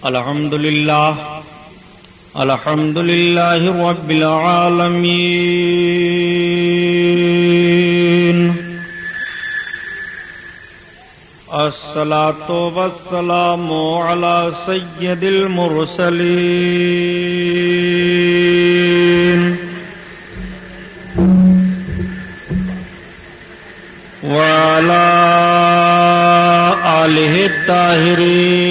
الحمد لله رب العالمين الصلاة والسلام على سيد المرسلين وعلى آله الطاهرين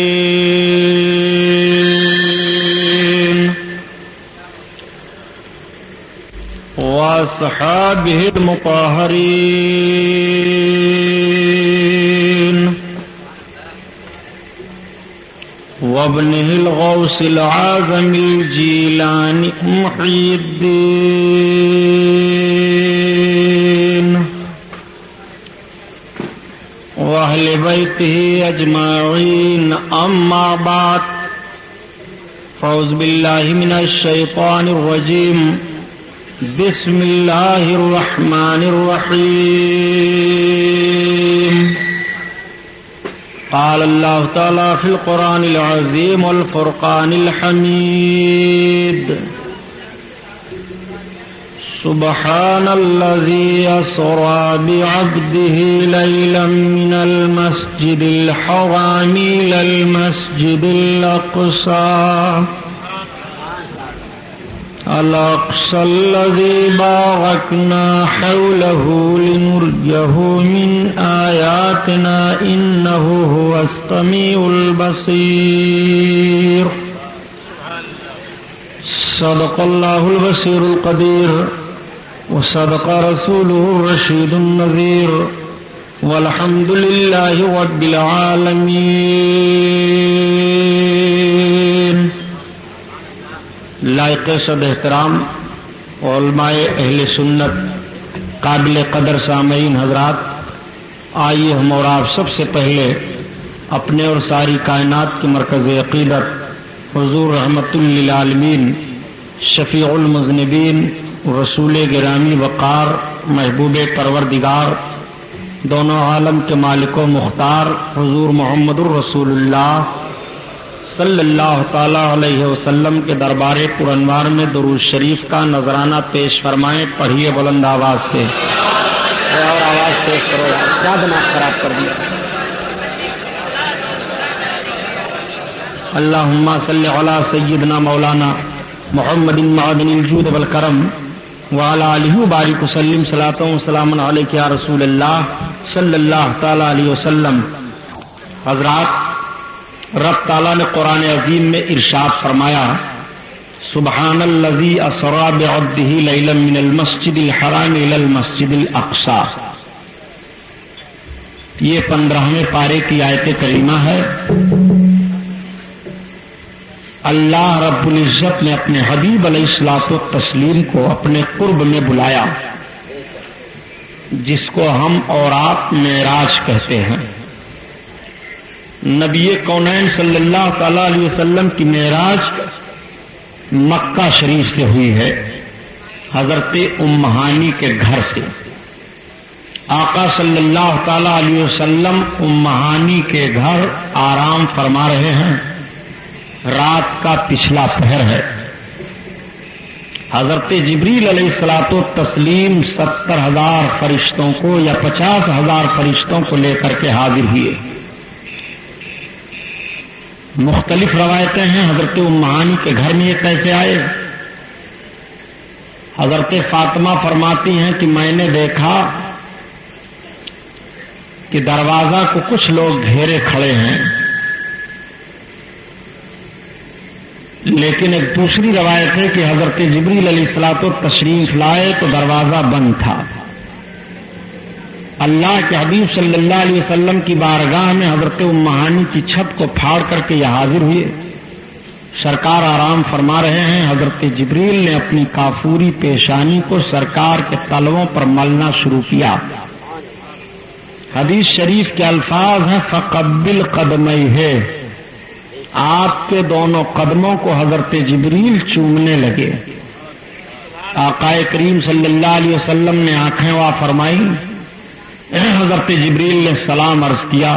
وأصحابه المطهرين وابنه الغوث العظم الجيلاني محي الدين وأهل بيته أجمعين أما بعد فأعوذ بالله من الشيطان الرجيم بسم الله الرحمن الرحيم قال الله تعالى في القرآن العظيم والفرقان الحميد سبحان الذي أسرى بعبده ليلا من المسجد الحرام إلى المسجد الأقصى الذي باركنا حوله لنريه من آياتنا إنه هو السميع البصير صدق الله البصير القدير وصدق رسوله الرشيد النذير والحمد لله رب العالمين. لائق صد احترام علماء اہل سنت، قابل قدر سامعین حضرات، آئیے ہم اور آپ سب سے پہلے اپنے اور ساری کائنات کے مرکز عقیدت حضور رحمت للعالمین، شفیع المذنبین، رسول گرامی وقار، محبوب پروردگار، دونوں عالم کے مالک و مختار حضور محمد الرسول اللہ صلی اللہ تعالی علیہ وسلم کے دربار پرانوار میں درود شریف کا نذرانہ پیش فرمائیں. پڑھیے بلند آواز سے، اور آواز پیش کرو، کیا دماغ خراب کر دیا. اللہم صلی علی سیدنا مولانا محمد معدن الجود والکرم وعلی آلہ بارک وسلم صلاۃ و سلام علیک یا رسول اللہ صلی اللہ تعالی علیہ وسلم. حضرات، رب تعالیٰ نے قرآن عظیم میں ارشاد فرمایا، سبحان الذی اسری بعبدہ لیلا من المسجد الحرام الی المسجد الاقصی. یہ 15ویں پارے کی آیت کریمہ ہے. اللہ رب العزت نے اپنے حبیب علیہ الصلوۃ والتسلیم کو اپنے قرب میں بلایا، جس کو ہم اور آپ معراج کہتے ہیں. نبی کونین صلی اللہ تعالی علیہ وسلم کی معراج مکہ شریف سے ہوئی ہے، حضرت ام ہانی کے گھر سے. آقا صلی اللہ تعالی علیہ وسلم ام ہانی کے گھر آرام فرما رہے ہیں. رات کا پچھلا پہر ہے. حضرت جبریل علیہ الصلوۃ والتسلیم 70,000 فرشتوں کو یا 50,000 فرشتوں کو لے کر کے حاضر ہوئے. مختلف روایتیں ہیں حضرت ام ہانی کے گھر میں یہ کیسے آئے. حضرت فاطمہ فرماتی ہیں کہ میں نے دیکھا کہ دروازہ کو کچھ لوگ گھیرے کھڑے ہیں، لیکن ایک دوسری روایت ہے کہ حضرت جبریل علیہ الصلوۃ تشریف لائے تو دروازہ بند تھا. اللہ کے حبیب صلی اللہ علیہ وسلم کی بارگاہ میں حضرت ام ہانی کی چھت کو پھاڑ کر کے یہ حاضر ہوئے. سرکار آرام فرما رہے ہیں. حضرت جبریل نے اپنی کافوری پیشانی کو سرکار کے تلووں پر ملنا شروع کیا. حدیث شریف کے الفاظ ہیں فقبل قدمیہ، آپ کے دونوں قدموں کو حضرت جبریل چومنے لگے. آقا کریم صلی اللہ علیہ وسلم نے آنکھیں وا فرمائی. حضرت جبریل نے سلام عرض کیا.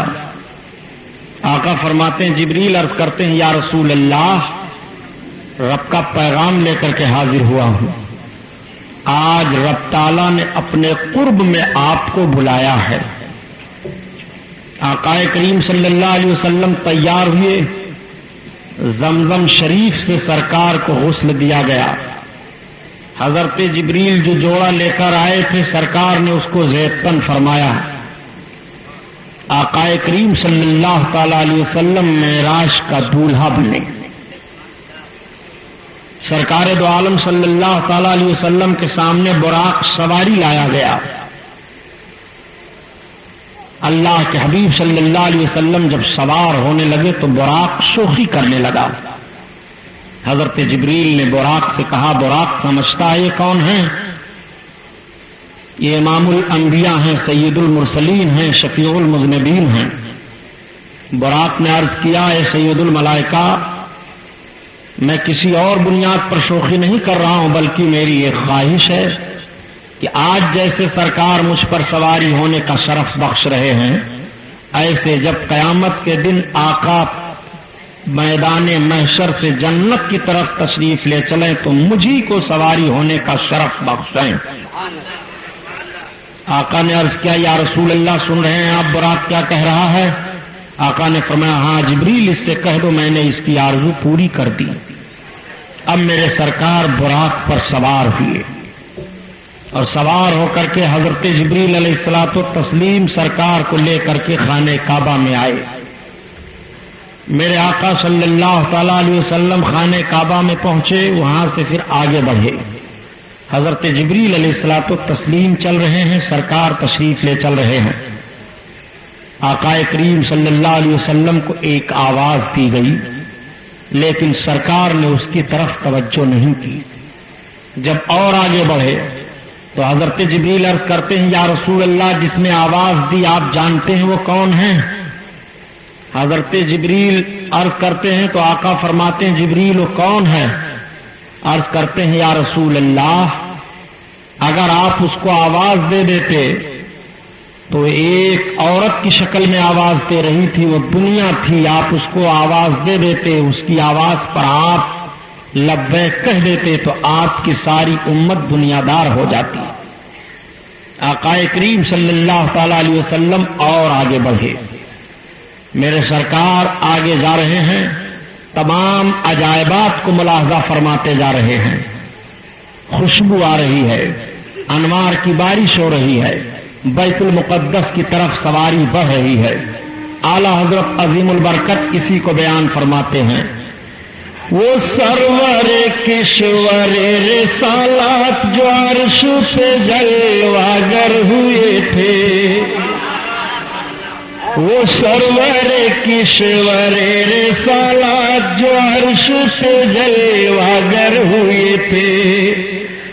آقا فرماتے ہیں جبریل عرض کرتے ہیں یا رسول اللہ رب کا پیغام لے کر کے حاضر ہوا ہوں، آج رب تعالیٰ نے اپنے قرب میں آپ کو بلایا ہے۔ آقا کریم صلی اللہ علیہ وسلم تیار ہوئے، زمزم شریف سے سرکار کو غسل دیا گیا۔ حضرت جبریل جو جوڑا لے کر آئے تھے سرکار نے اس کو زیتن فرمایا۔ آقا کریم صلی اللہ تعالی علیہ وسلم معراج کا دولہا بنے۔ سرکار دو عالم صلی اللہ تعالی علیہ وسلم کے سامنے براق سواری لایا گیا۔ اللہ کے حبیب صلی اللہ علیہ وسلم جب سوار ہونے لگے تو براق شوخی کرنے لگا۔ حضرت جبریل نے براق سے کہا براق سمجھتا ہے یہ کون ہے؟ یہ امام الانبیاء ہیں، سید المرسلین ہیں، شفیع المذنبین ہیں۔ براق نے عرض کیا اے سید الملائکہ میں کسی اور بنیاد پر شوخی نہیں کر رہا ہوں بلکہ میری ایک خواہش ہے کہ آج جیسے سرکار مجھ پر سواری ہونے کا شرف بخش رہے ہیں ایسے جب قیامت کے دن آقا میدان محشر سے جنت کی طرف تشریف لے چلیں تو مجھی کو سواری ہونے کا شرف بخشیں۔ آقا نے عرض کیا یا رسول اللہ سن رہے ہیں آپ براق کیا کہہ رہا ہے؟ آقا نے فرمایا ہاں جبریل اس سے کہہ دو میں نے اس کی آرزو پوری کر دی۔ اب میرے سرکار براق پر سوار ہوئے اور سوار ہو کر کے حضرت جبریل علیہ الصلوۃ والتسلیم سرکار کو لے کر کے خانہ کعبہ میں آئے۔ میرے آقا صلی اللہ تعالی علیہ وسلم خانہ کعبہ میں پہنچے، وہاں سے پھر آگے بڑھے۔ حضرت جبریل علیہ الصلوۃ والتسلیم چل رہے ہیں، سرکار تشریف لے چل رہے ہیں۔ آقا کریم صلی اللہ علیہ وسلم کو ایک آواز دی گئی لیکن سرکار نے اس کی طرف توجہ نہیں کی۔ جب اور آگے بڑھے تو حضرت جبریل عرض کرتے ہیں یا رسول اللہ جس نے آواز دی آپ جانتے ہیں وہ کون ہیں؟ حضرت جبریل عرض کرتے ہیں تو آقا فرماتے ہیں جبریل وہ کون ہے؟ عرض کرتے ہیں یا رسول اللہ اگر آپ اس کو آواز دے دیتے تو ایک عورت کی شکل میں آواز دے رہی تھی، وہ دنیا تھی، آپ اس کو آواز دے دیتے، اس کی آواز پر آپ لبیک کہہ دیتے تو آپ کی ساری امت دنیا دار ہو جاتی۔ آقا کریم صلی اللہ تعالی علیہ وسلم اور آگے بڑھے۔ میرے سرکار آگے جا رہے ہیں، تمام عجائبات کو ملاحظہ فرماتے جا رہے ہیں۔ خوشبو آ رہی ہے، انوار کی بارش ہو رہی ہے، بیت المقدس کی طرف سواری بڑھ رہی ہے۔ اعلی حضرت عظیم البرکت اسی کو بیان فرماتے ہیں وہ سرور کشور رسالات جو عرش پہ جلواگر ہوئے تھے، وہ سرور کشور رسالات جو عرش پہ جلواگر ہوئے تھے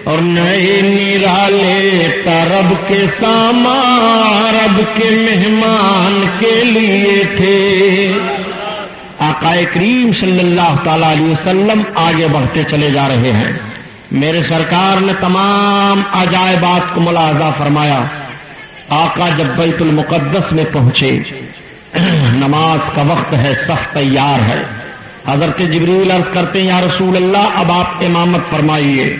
اور نئے نرالے رب کے سامان رب کے مہمان کے لیے تھے۔ آقا کریم صلی اللہ تعالی علیہ وسلم آگے بڑھتے چلے جا رہے ہیں۔ میرے سرکار نے تمام عجائبات کو ملاحظہ فرمایا۔ آقا جب بیت المقدس میں پہنچے، نماز کا وقت ہے، صف تیار ہے۔ حضرت جبریل عرض کرتے ہیں یا رسول اللہ اب آپ امامت فرمائیے۔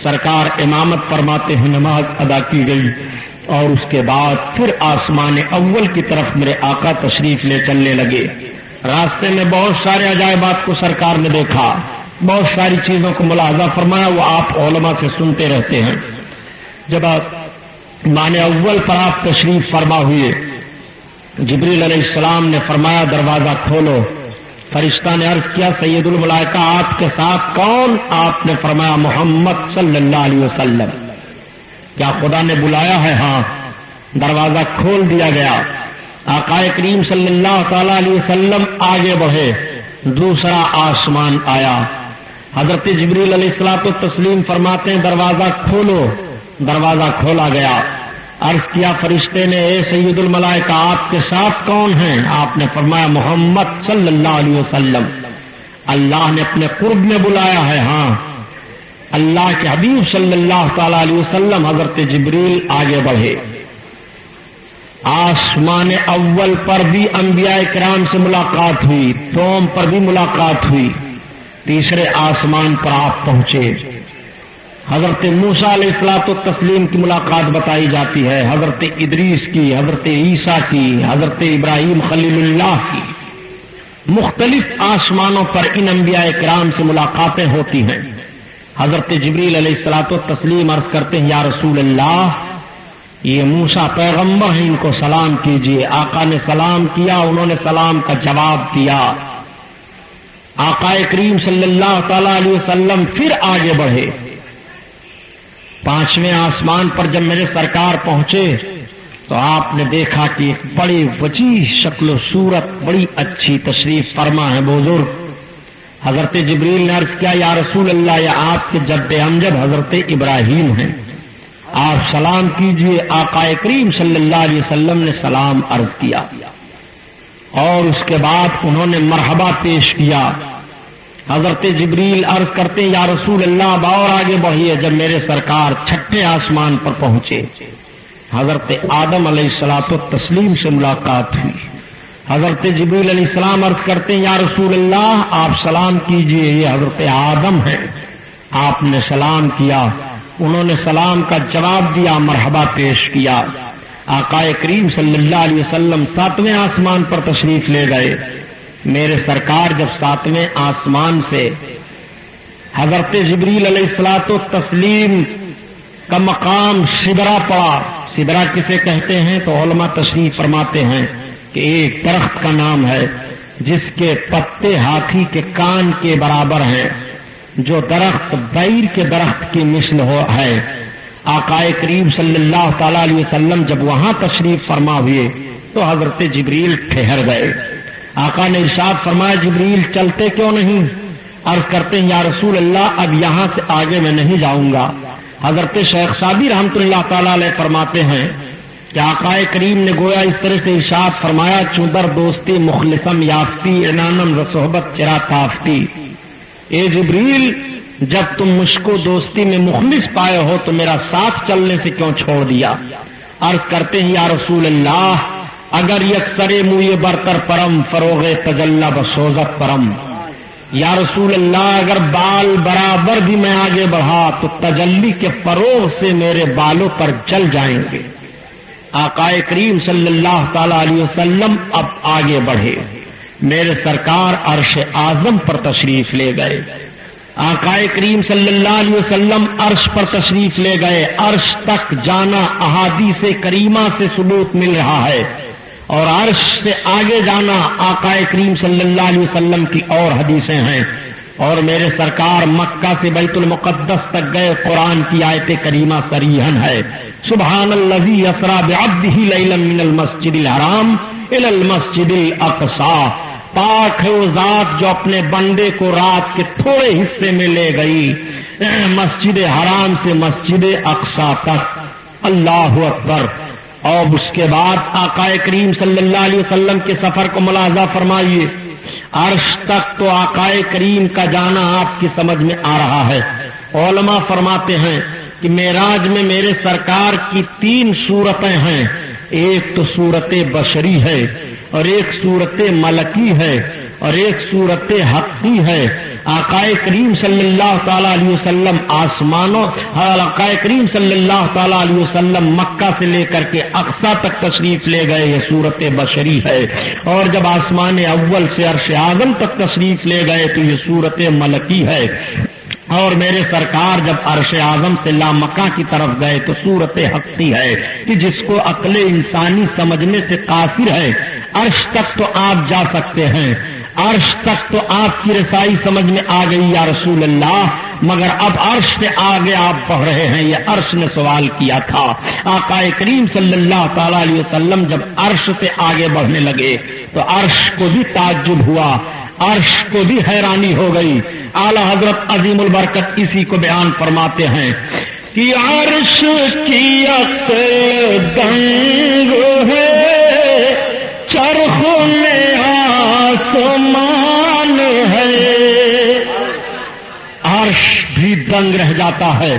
سرکار امامت فرماتے ہیں، نماز ادا کی گئی اور اس کے بعد پھر آسمان اول کی طرف میرے آقا تشریف لے چلنے لگے۔ راستے میں بہت سارے عجائبات کو سرکار نے دیکھا، بہت ساری چیزوں کو ملاحظہ فرمایا، وہ آپ علماء سے سنتے رہتے ہیں۔ جب آسمان اول پر آپ تشریف فرما ہوئے، جبریل علیہ السلام نے فرمایا دروازہ کھولو۔ فرشتہ نے عرض کیا سید الملائکہ آپ کے ساتھ کون؟ آپ نے فرمایا محمد صلی اللہ علیہ وسلم۔ کیا خدا نے بلایا ہے؟ ہاں۔ دروازہ کھول دیا گیا۔ آقا کریم صلی اللہ تعالی علیہ وسلم آگے بڑھے، دوسرا آسمان آیا۔ حضرت جبریل علیہ الصلوۃ والتسلیم فرماتے ہیں دروازہ کھولو۔ دروازہ کھولا گیا۔ عرض کیا فرشتے نے اے سید الملائکہ آپ کے ساتھ کون ہیں؟ آپ نے فرمایا محمد صلی اللہ علیہ وسلم۔ اللہ نے اپنے قرب میں بلایا ہے۔ ہاں، اللہ کے حبیب صلی اللہ تعالی علیہ وسلم۔ حضرت جبریل آگے بڑھے۔ آسمان اول پر بھی انبیاء کرام سے ملاقات ہوئی، دوم پر بھی ملاقات ہوئی، تیسرے آسمان پر آپ پہنچے۔ حضرت موسیٰ علیہ الصلوۃ والتسلیم کی ملاقات بتائی جاتی ہے، حضرت ادریس کی، حضرت عیسیٰ کی، حضرت ابراہیم خلیل اللہ کی۔ مختلف آسمانوں پر ان انبیاء کرام سے ملاقاتیں ہوتی ہیں۔ حضرت جبریل علیہ الصلوۃ والتسلیم عرض کرتے ہیں یا رسول اللہ، یہ موسیٰ پیغمبر ہیں، ان کو سلام کیجئے۔ آقا نے سلام کیا، انہوں نے سلام کا جواب دیا۔ آقا کریم صلی اللہ تعالی علیہ وسلم پھر آگے بڑھے۔ پانچویں آسمان پر جب میرے سرکار پہنچے تو آپ نے دیکھا کہ ایک بڑی وسیع شکل و صورت، بڑی اچھی تشریف فرما ہے بزرگ۔ حضرت جبریل نے عرض کیا یا رسول اللہ، یہ آپ کے جد امجد حضرت ابراہیم ہیں، آپ سلام کیجئے۔ آقا کریم صلی اللہ علیہ وسلم نے سلام عرض کیا اور اس کے بعد انہوں نے مرحبا پیش کیا۔ حضرت جبریل عرض کرتے ہیں یا رسول اللہ، اب اور آگے بڑھیے۔ جب میرے سرکار چھٹے آسمان پر پہنچے، حضرت آدم علیہ الصلوۃ والتسلیم سے ملاقات ہوئی۔ حضرت جبریل علیہ السلام عرض کرتے ہیں یا رسول اللہ، آپ سلام کیجئے، یہ حضرت آدم ہیں۔ آپ نے سلام کیا، انہوں نے سلام کا جواب دیا، مرحبا پیش کیا۔ آقا کریم صلی اللہ علیہ وسلم ساتویں آسمان پر تشریف لے گئے۔ میرے سرکار جب ساتویں آسمان سے حضرت جبریل علیہ الصلوۃ والتسلیم کا مقام سدرہ پڑا۔ سدرہ کسے کہتے ہیں تو علماء تشریف فرماتے ہیں کہ ایک درخت کا نام ہے جس کے پتے ہاتھی کے کان کے برابر ہیں، جو درخت بیر کے درخت کی مثل ہے۔ آقا کریم صلی اللہ تعالی علیہ وسلم جب وہاں تشریف فرما ہوئے تو حضرت جبریل ٹھہر گئے۔ آقا نے ارشاد فرمایا جبریل چلتے کیوں نہیں؟ عرض کرتے ہیں یا رسول اللہ، اب یہاں سے آگے میں نہیں جاؤں گا۔ حضرت شیخ سعدی رحمۃ اللہ تعالی علیہ فرماتے ہیں کہ آقا کریم نے گویا اس طرح سے ارشاد فرمایا چودر دوستی مخلصم یافتی انانم ز صحبت چرا تافتی۔ اے جبریل، جب تم مجھ کو دوستی میں مخلص پائے ہو تو میرا ساتھ چلنے سے کیوں چھوڑ دیا؟ عرض کرتے ہیں یا رسول اللہ، اگر یکسر موئے برتر پرم فروغ تجلا بسوزت پرم۔ یا رسول اللہ، اگر بال برابر بھی میں آگے بڑھا تو تجلی کے فروغ سے میرے بالوں پر جل جائیں گے۔ آقا کریم صلی اللہ تعالی علیہ وسلم اب آگے بڑھے، میرے سرکار عرش اعظم پر تشریف لے گئے۔ آقا کریم صلی اللہ علیہ وسلم عرش پر تشریف لے گئے۔ عرش تک جانا احادیث کریمہ سے ثبوت مل رہا ہے، اور عرش سے آگے جانا آقا کریم صلی اللہ علیہ وسلم کی اور حدیثیں ہیں۔ اور میرے سرکار مکہ سے بیت المقدس تک گئے، قرآن کی آیت کریمہ صریحاً ہے سبحان الذی اسری بعبدہ لیلا من المسجد الحرام الی المسجد الاقصی۔ پاک ہے وہ ذات جو اپنے بندے کو رات کے تھوڑے حصے میں لے گئی مسجد حرام سے مسجد اقصی تک۔ اللہ اکبر۔ اور اس کے بعد آقا کریم صلی اللہ علیہ وسلم کے سفر کو ملاحظہ فرمائیے۔ عرش تک تو آقا کریم کا جانا آپ کی سمجھ میں آ رہا ہے۔ علماء فرماتے ہیں کہ معراج میں میرے سرکار کی 3 صورتیں ہیں، ایک تو صورت بشری ہے، اور ایک صورت ملکی ہے، اور ایک صورت حقی ہے۔ آقا کریم صلی اللہ تعالی علیہ وسلم آسمانوں، آقا کریم صلی اللہ تعالی علیہ وسلم مکہ سے لے کر کے اقصی تک تشریف لے گئے، یہ صورت بشری ہے۔ اور جب آسمان اول سے عرش اعظم تک تشریف لے گئے تو یہ صورت ملکی ہے۔ اور میرے سرکار جب عرش اعظم سے لامکاں کی طرف گئے تو صورت حقی ہے کہ جس کو عقل انسانی سمجھنے سے قاصر ہے۔ عرش تک تو آپ جا سکتے ہیں، عرش تک تو آپ کی رسائی سمجھ میں آ گئی یا رسول اللہ، مگر اب عرش سے آگے آپ بڑھ رہے ہیں، یہ عرش نے سوال کیا تھا۔ آقا کریم صلی اللہ تعالی علیہ وسلم جب عرش سے آگے بڑھنے لگے تو عرش کو بھی تعجب ہوا، عرش کو بھی حیرانی ہو گئی۔ اعلی حضرت عظیم البرکت اسی کو بیان فرماتے ہیں کہ عرش کی عقل دنگ ہے، چرخ میں آسمان ہے۔ عرش بھی دنگ رہ جاتا ہے،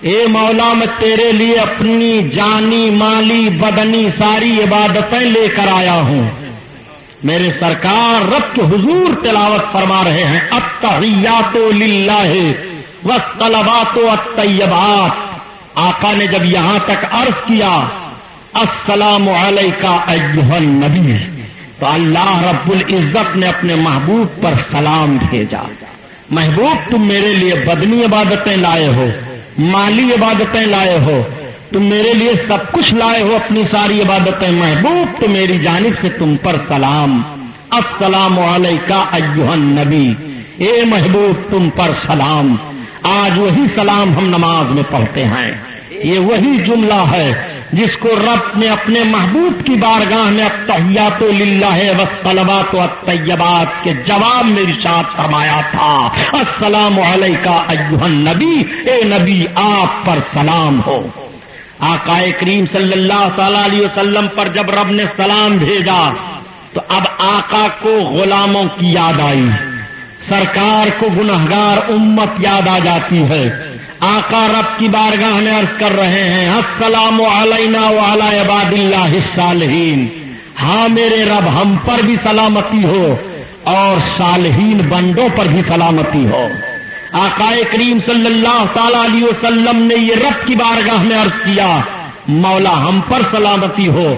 اے مولا میں تیرے لیے اپنی جانی مالی بدنی ساری عبادتیں لے کر آیا ہوں. میرے سرکار رب کے حضور تلاوت فرما رہے ہیں التحیات للہ والصلوات والطیبات. آقا نے جب یہاں تک عرض کیا السلام علیکہ ایھا النبی، تو اللہ رب العزت نے اپنے محبوب پر سلام بھیجا. محبوب تم میرے لیے بدنی عبادتیں لائے ہو، مالی عبادتیں لائے ہو، تم میرے لیے سب کچھ لائے ہو اپنی ساری عبادتیں. محبوب تو میری جانب سے تم پر سلام. السلام علیکہ ایھا النبی، اے محبوب تم پر سلام. آج وہی سلام ہم نماز میں پڑھتے ہیں. یہ وہی جملہ ہے جس کو رب نے اپنے محبوب کی بارگاہ میں التحیات للہ والصلوات والطیبات کے جواب میں ارشاد فرمایا تھا السلام علیکہ ایھا النبی، اے نبی آپ پر سلام ہو. آقا کریم صلی اللہ تعالی علیہ وسلم پر جب رب نے سلام بھیجا تو اب آقا کو غلاموں کی یاد آئی، سرکار کو گنہگار امت یاد آ جاتی ہے. آقا رب کی بارگاہ میں عرض کر رہے ہیں السلام علینا وعلی عباد اللہ الصالحین. ہاں میرے رب ہم پر بھی سلامتی ہو اور صالحین بندوں پر بھی سلامتی ہو. آقا کریم صلی اللہ تعالی علیہ وسلم نے یہ رب کی بارگاہ میں عرض کیا مولا ہم پر سلامتی ہو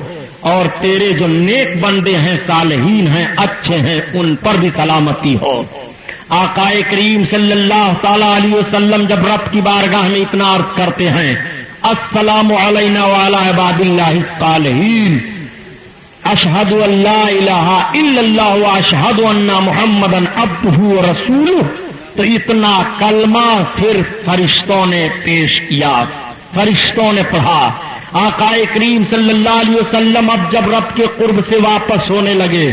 اور تیرے جو نیک بندے ہیں صالحین ہیں اچھے ہیں ان پر بھی سلامتی ہو. آقا کریم صلی اللہ تعالی علیہ وسلم جب رب کی بارگاہ میں اتنا عرض کرتے ہیں السلام علینا وعلی عباد اللہ الصالحین اشہد ان لا الہ الا اللہ واشہد ان محمدا عبدہ ورسولہ، تو اتنا کلمہ پھر فرشتوں نے پیش کیا، فرشتوں نے پڑھا. آقا کریم صلی اللہ علیہ وسلم اب جب رب کے قرب سے واپس ہونے لگے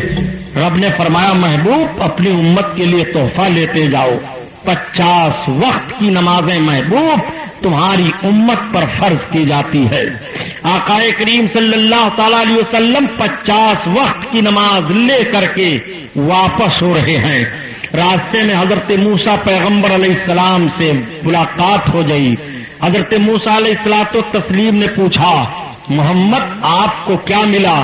رب نے فرمایا محبوب اپنی امت کے لیے تحفہ لیتے جاؤ. 50 وقت کی نمازیں محبوب تمہاری امت پر فرض کی جاتی ہے. آقا کریم صلی اللہ تعالی علیہ وسلم 50 وقت کی نماز لے کر کے واپس ہو رہے ہیں. راستے میں حضرت موسیٰ پیغمبر علیہ السلام سے ملاقات ہو گئی. حضرت موسیٰ علیہ الصلوۃ والتسلیم نے پوچھا محمد آپ کو کیا ملا؟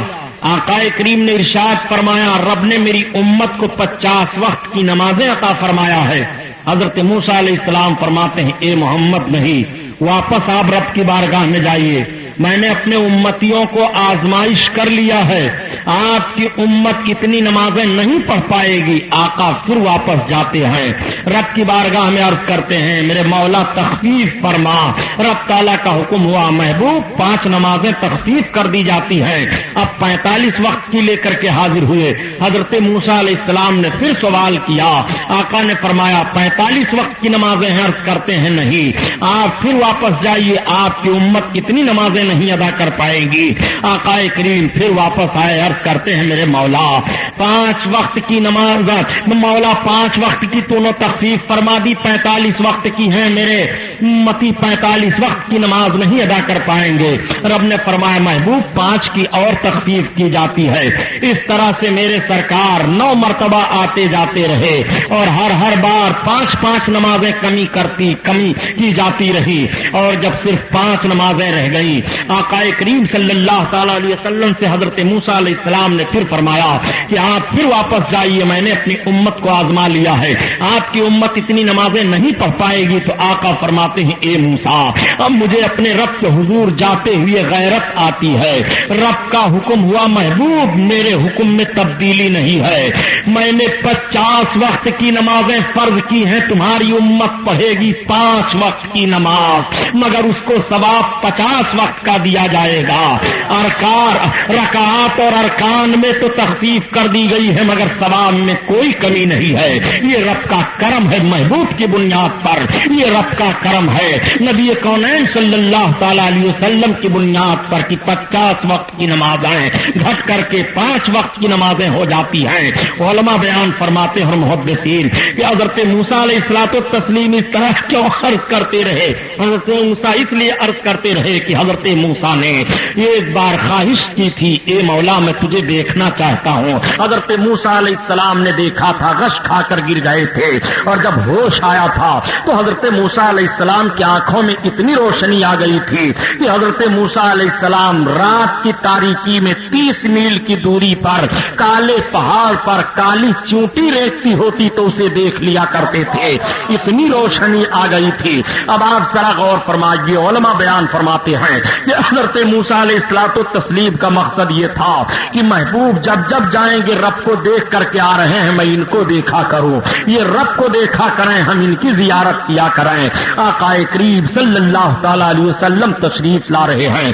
آقا کریم نے ارشاد فرمایا رب نے میری امت کو 50 وقت کی نمازیں عطا فرمایا ہے. حضرت موسیٰ علیہ السلام فرماتے ہیں اے محمد نہیں، واپس آپ رب کی بارگاہ میں جائیے، میں نے اپنے امتیوں کو آزمائش کر لیا ہے، آپ کی امت اتنی نمازیں نہیں پڑھ پائے گی. آقا پھر واپس جاتے ہیں، رب کی بارگاہ میں عرض کرتے ہیں میرے مولا تخفیف فرما. رب تعالیٰ کا حکم ہوا محبوب 5 نمازیں تخفیف کر دی جاتی ہیں. اب 45 وقت کی لے کر کے حاضر ہوئے. حضرت موسیٰ علیہ السلام نے پھر سوال کیا. آقا نے فرمایا 45 وقت کی نمازیں ہیں؟ عرض کرتے ہیں نہیں، آپ پھر واپس جائیے، آپ کی امت اتنی نمازیں نہیں ادا کر پائے گی. آقا کریم پھر واپس آئے، عرض کرتے ہیں میرے مولا 5 وقت کی نماز، مولا 5 وقت کی تو تخفیف فرما دی، 45 وقت کی ہیں، میرے امتی 45 وقت کی نماز نہیں ادا کر پائیں گے. رب نے فرمایا محبوب 5 کی اور تخفیف کی جاتی ہے. اس طرح سے میرے سرکار 9 مرتبہ آتے جاتے رہے اور ہر بار 5 نمازیں کمی کی جاتی رہی. اور جب صرف 5 نمازیں رہ گئی آقا کریم صلی اللہ تعالی علیہ وسلم سے حضرت موسیٰ علیہ السلام نے پھر فرمایا کہ آپ پھر واپس جائیے، میں نے اپنی امت کو آزما لیا ہے، آپ کی امت اتنی نمازیں نہیں پڑھ پائے گی. تو آقا فرماتے ہیں اے موسیٰ اب مجھے اپنے رب کے حضور جاتے ہوئے غیرت آتی ہے. رب کا حکم ہوا محبوب میرے حکم میں تبدیلی نہیں ہے، میں نے 50 وقت کی نمازیں فرض کی ہیں، تمہاری امت پڑھے گی 5 وقت کی نماز، مگر اس کو ثواب 50 وقت کا دیا جائے گا. رکعات اور ارکان میں تو تخفیف کر دی گئی ہے مگر ثواب میں کوئی کمی نہیں ہے. یہ رب کا کرم ہے محبوب کی بنیاد پر، یہ رب کا کرم ہے نبی کونین صلی اللہ تعالی علیہ وسلم کی بنیاد پر کہ 50 وقت کی نمازیں گھٹ کر کے 5 وقت کی نمازیں ہو جاتی ہیں. علماء بیان فرماتے ہیں اور محدثین کہ حضرت موسیٰ علیہ الصلوۃ والتسلیم اس طرح کیوں عرض کرتے رہے؟ حضرت موسیٰ اس لیے عرض کرتے رہے کہ حضرت موسیٰ نے ایک بار خواہش کی تھی، اے مولا میں تجھے دیکھنا چاہتا ہوں۔ حضرت موسیٰ علیہ السلام نے دیکھا تھا، غش کھا کر گر گئے تھے، اور جب ہوش آیا تھا تو حضرت موسیٰ علیہ السلام کی آنکھوں میں اتنی روشنی آ گئی تھی کہ حضرت موسیٰ علیہ السلام رات کی تاریکی میں 30 میل کی دوری پر کالے پہاڑ پر کالی چونٹی ریکتی ہوتی تو اسے دیکھ لیا کرتے تھے، اتنی روشنی آ گئی تھی۔ اب آپ ذرا غور فرمائیے، علماء بیان فرماتے ہیں کہ حضرت موسیٰ علیہ الصلوۃ والتسلیم کا مقصد یہ تھا کہ محبوب جب جب جائیں گے رب کو دیکھ کر کے آ رہے ہیں، میں ان کو دیکھا کروں، یہ رب کو دیکھا کریں، ہم ان کی زیارت کیا کریں۔ آقا کریم صلی اللہ تعالی علیہ وسلم تشریف لا رہے ہیں۔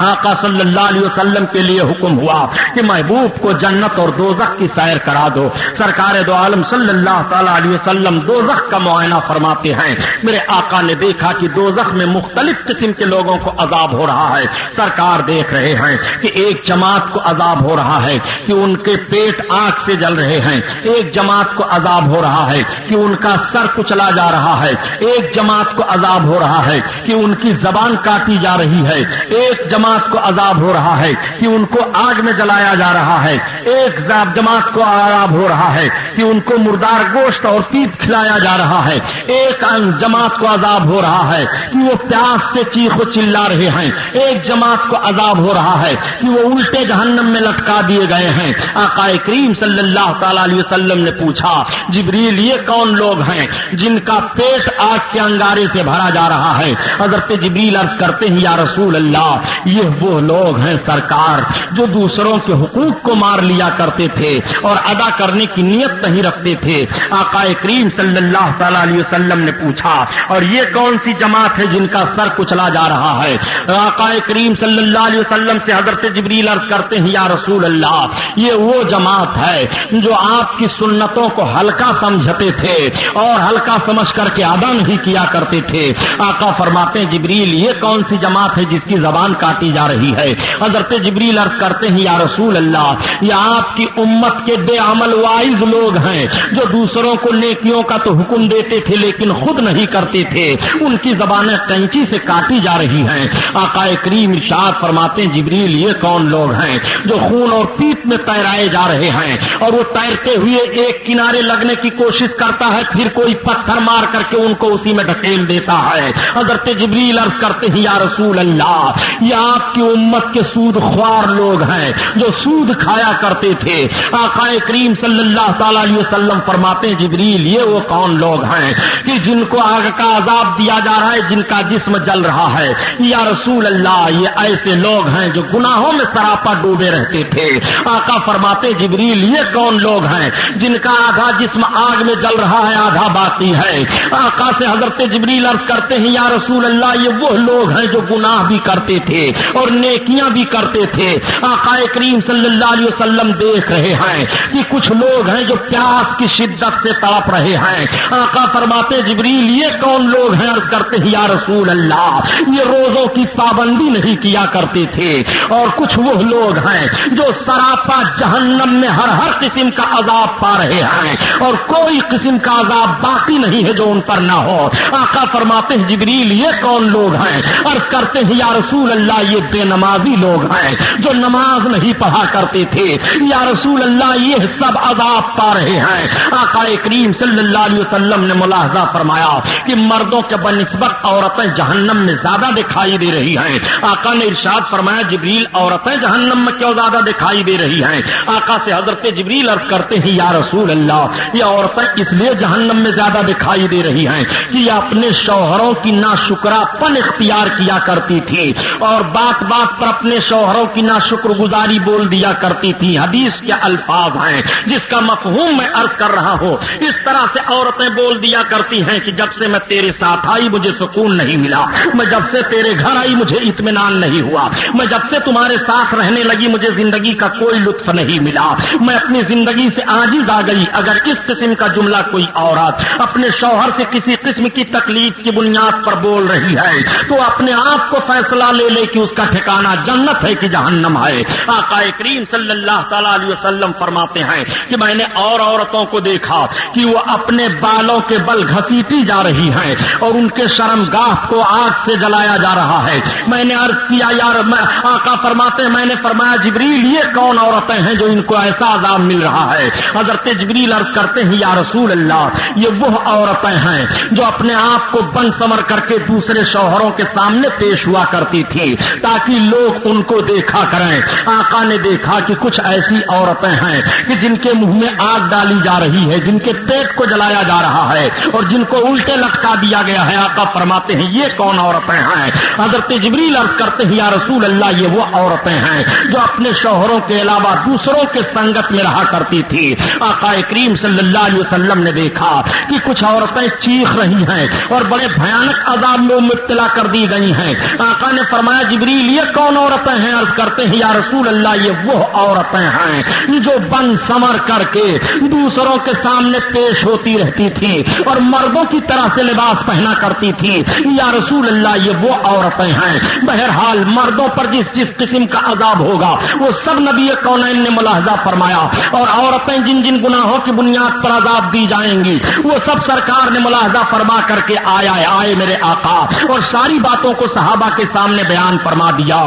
آقا صلی اللہ علیہ وسلم کے لیے حکم ہوا کہ محبوب کو جنت اور دوزخ کی سیر کرا دو۔ سرکار دو عالم صلی اللہ تعالی علیہ وسلم دوزخ کا معائنہ فرماتے ہیں۔ میرے آقا نے دیکھا کہ دوزخ میں مختلف قسم کے لوگوں کو عذاب ہو رہا ہے۔ سرکار دیکھ رہے ہیں کہ ایک جماعت کو عذاب ہو رہا ہے کہ ان کے پیٹ آگ سے جل رہے ہیں، ایک جماعت کو عذاب ہو رہا ہے کہ ان کا سر کچلا جا رہا ہے، ایک جماعت کو عذاب ہو رہا ہے کہ ان کی زبان کاٹی جا رہی ہے، ایک جماعت کو عذاب ہو رہا ہے کہ ان کو آگ میں جلایا جا رہا ہے، ایک جماعت کو عذاب ہو رہا ہے کہ ان کو مردار گوشت اور پیپ کھلایا جا رہا ہے، ایک جماعت کو عذاب ہو رہا ہے کہ وہ پیاس سے چیخ و چلا رہے ہیں، ایک جماعت کو عذاب ہو رہا ہے کہ وہ الٹے جہنم میں لٹکا دیے گئے ہیں۔ آقا کریم صلی اللہ تعالی علیہ وسلم نے پوچھا، جبریل یہ کون لوگ ہیں جن کا پیٹ آگ کے انگارے سے بھرا جا رہا ہے؟ حضرت جبریل عرض کرتے ہیں، یا رسول اللہ یہ وہ لوگ ہیں سرکار جو دوسروں کے حقوق کو مار لیا کرتے تھے اور ادا کرنے کی نیت نہیں رکھتے تھے۔ آقا کریم صلی اللہ تعالی علیہ وسلم نے پوچھا، اور یہ کون سی جماعت ہے جن کا سر کچلا جا رہا ہے؟ آقا کریم صلی اللہ علیہ وسلم سے حضرت جبریل عرض کرتے ہیں، یا رسول اللہ یہ وہ جماعت ہے جو آپ کی سنتوں کو ہلکا سمجھتے تھے اور ہلکا سمجھ کر کے ادا نہیں کیا کرتے تھے۔ آقا فرماتے ہیں، جبریل یہ کون سی جماعت ہے جس کی زبان کاٹی جا رہی ہے؟ حضرت جبریل عرض کرتے ہیں، یا رسول اللہ یہ آپ کی امت کے بے عمل واعظ لوگ ہیں جو دوسروں کو نیکیوں کا تو حکم دیتے تھے لیکن خود نہیں کرتے تھے، ان کی زبانیں کینچی سے کاٹی جا رہی ہیں۔ آقا کریم ارشاد فرماتے ہیں، جبریل یہ کون لوگ ہیں جو خون اور پیپ میں تیرائے جا رہے ہیں اور وہ تیرتے ہوئے ایک کنارے لگنے کی کوشش کرتا ہے، پھر کوئی پتھر مار کر کے ان کو اسی میں ڈھکیل دیتا ہے۔ حضرت جبریل عرض کرتے ہیں، یا رسول اللہ یہ آپ کی امت کے سود خوار لوگ ہیں جو سود کھایا کرتے تھے۔ آقا کریم صلی اللہ تعالی علیہ وسلم فرماتے ہیں، جبریل یہ وہ کون لوگ ہیں کہ جن کو آگ کا عذاب دیا جا رہا ہے، جن کا جسم جل رہا ہے؟ یا رسول اللہ یہ ایسے لوگ ہیں جو گناہوں میں سراپا ڈوبے رہتے تھے۔ آقا فرماتے ہیں، جبریل یہ کون لوگ ہیں جن کا آدھا جسم آگ میں جل رہا ہے آدھا باقی ہے؟ آقا سے حضرت جبریل عرض کرتے ہیں، یا رسول اللہ یہ وہ لوگ ہیں جو گناہ بھی کرتے تھے اور نیکیاں بھی کرتے تھے۔ آقا کریم صلی اللہ علیہ وسلم دیکھ رہے ہیں کہ کچھ لوگ ہیں جو پیاس کی شدت سے تڑپ رہے ہیں۔ آقا فرماتے جبریل یہ کون لوگ ہیں؟ عرض کرتے ہیں، یا رسول اللہ یہ روزوں کی پابندی نہیں کیا کرتے تھے۔ اور کچھ وہ لوگ ہیں جو سراپا جہنم میں ہر قسم کا عذاب پا رہے ہیں اور کوئی قسم کا عذاب باقی نہیں ہے جو ان پر نہ ہو۔ آقا فرماتے ہیں، جبریل یہ کون لوگ ہیں؟ عرض کرتے ہیں، یا رسول اللہ یہ بے نمازی لوگ ہیں جو نماز نہیں پڑھا کرتے تھے۔ یا رسول اللہ یہ سب عذاب پا رہے ہیں۔ آقا کریم صلی اللہ علیہ وسلم نے ملاحظہ فرمایا کہ مردوں کے بنسبت عورتیں جہنم میں زیادہ دکھائی دے رہی ہیں۔ آقا نے ارشاد فرمایا، جبریل عورتیں جہنم میں کیوں زیادہ دکھائی دے رہی ہیں؟ آقا سے حضرت جبریل عرض کرتے ہیں، یا رسول اللہ یہ عورتیں اس لیے جہنم میں زیادہ دکھائی دے رہی ہیں کہ یہ اپنے شوہروں کی ناشکرا پن اختیار کیا کرتی تھی اور بات بات پر اپنے شوہروں کی ناشکر گزاری بول دیا کرتی تھی۔ حدیث کے الفاظ ہیں جس کا مفہوم میں عرض کر رہا ہوں۔ اس طرح سے عورتیں بول دیا کرتی ہیں کہ جب سے میں تیرے ساتھ آئی مجھے سکون نہیں ملا، میں جب سے تیرے گھر آئی مجھے اطمینان نہیں ہوا، میں جب سے تمہارے ساتھ رہنے لگی مجھے زندگی کا کوئی لطف نہیں ملا، میں اپنی زندگی سے عاجز آ گئی۔ اگر اس قسم کا جملہ کوئی عورت اپنے شوہر سے کسی قسم کی تکلیف کی بنیاد پر بول رہی ہے تو اپنے آپ کو فیصلہ لے لے کہ اس اس کا ٹھکانہ جنت ہے کہ جہنم ہے۔ آقا کریم صلی اللہ تعالی علیہ وسلم فرماتے ہیں کہ میں نے اور عورتوں کو دیکھا کہ وہ اپنے بالوں کے بل گھسیٹی جا رہی ہیں اور ان کے شرمگاہ کو آگ سے جلایا جا رہا ہے۔ میں نے عرض کیا یار، آقا فرماتے ہیں میں نے فرمایا جبریل یہ کون عورتیں ہیں جو ان کو ایسا عذاب مل رہا ہے؟ حضرت جبریل عرض کرتے ہیں یا رسول اللہ یہ وہ عورتیں ہیں جو اپنے آپ کو بن سمر کر کے دوسرے شوہروں کے سامنے پیش ہوا کرتی تھی تاکہ لوگ ان کو دیکھا کریں۔ آقا نے دیکھا کہ کچھ ایسی عورتیں ہیں کہ جن کے منہ میں آگ ڈالی جا رہی ہے، جن کے پیٹ کو جلایا جا رہا ہے اور جن کو الٹے لٹکا دیا گیا ہے۔ آقا فرماتے ہیں یہ کون عورتیں ہیں؟ حضرت جبریل عرض کرتے ہیں یا رسول اللہ یہ وہ عورتیں ہیں جو اپنے شوہروں کے علاوہ دوسروں کے سنگت میں رہا کرتی تھی۔ آقا کریم صلی اللہ علیہ وسلم نے دیکھا کہ کچھ عورتیں چیخ رہی ہیں اور بڑے بھیانک عذاب میں مبتلا کر دی گئی ہیں۔ آقا نے فرمایا جبریل یہ کون عورتیں ہیں؟ عرض کرتے ہیں یا رسول اللہ یہ وہ عورتیں ہیں جو بن سمر کر کے دوسروں کے سامنے پیش ہوتی رہتی تھی اور مردوں کی طرح سے لباس پہنا کرتی تھی۔ یا رسول اللہ یہ وہ عورتیں ہیں۔ بہرحال مردوں پر جس جس قسم کا عذاب ہوگا وہ سب نبی کونین نے ملاحظہ فرمایا، اور عورتیں جن جن گناہوں کی بنیاد پر عذاب دی جائیں گی وہ سب سرکار نے ملاحظہ فرما کر کے آئے میرے آقا اور ساری باتوں کو صحابہ کے سامنے بیان فرما دیا۔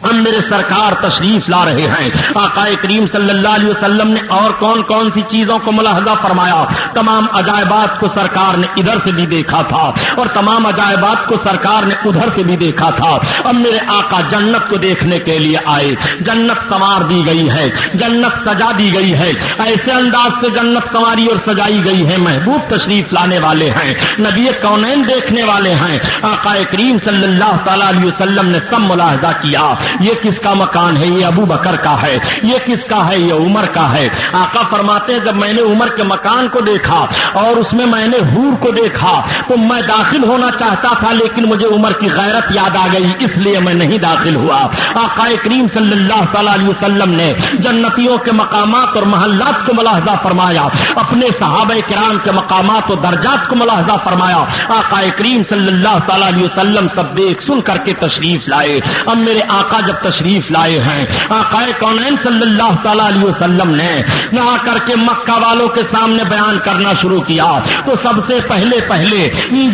ہم میرے سرکار تشریف لا رہے ہیں۔ آقا کریم صلی اللہ علیہ وسلم نے اور کون کون سی چیزوں کو ملاحظہ فرمایا؟ تمام عجائبات کو سرکار نے ادھر سے بھی دیکھا تھا اور تمام عجائبات کو سرکار نے ادھر سے بھی دیکھا تھا۔ اب میرے آقا جنت کو دیکھنے کے لیے آئے۔ جنت سنوار دی گئی ہے، جنت سجا دی گئی ہے، ایسے انداز سے جنت سنواری اور سجائی گئی ہے۔ محبوب تشریف لانے والے ہیں، نبی کونین دیکھنے والے ہیں۔ آقا کریم صلی اللہ تعالی علیہ وسلم نے سب ملاحظہ کیا یہ کس کا مکان ہے؟ یہ ابو بکر کا ہے۔ یہ کس کا ہے؟ یہ عمر کا ہے۔ آقا فرماتے ہیں جب میں نے عمر کے مکان کو دیکھا اور اس میں میں نے حور کو دیکھا تو میں داخل ہونا چاہتا تھا لیکن مجھے عمر کی غیرت یاد آ گئی، اس لیے میں نہیں داخل ہوا۔ آقا کریم صلی اللہ تعالی علیہ وسلم نے جنتیوں کے مقامات اور محلات کو ملاحظہ فرمایا، اپنے صحابہ کرام کے مقامات و درجات کو ملاحظہ فرمایا۔ آقا کریم صلی اللہ تعالی علیہ وسلم سب دیکھ سن کر کے تشریف لائے۔ اب میرے آقا جب تشریف لائے ہیں، آقا کونین صلی اللہ تعالی علیہ وسلم نے نہ کر کے مکہ والوں کے سامنے بیان کرنا شروع کیا تو سب سے پہلے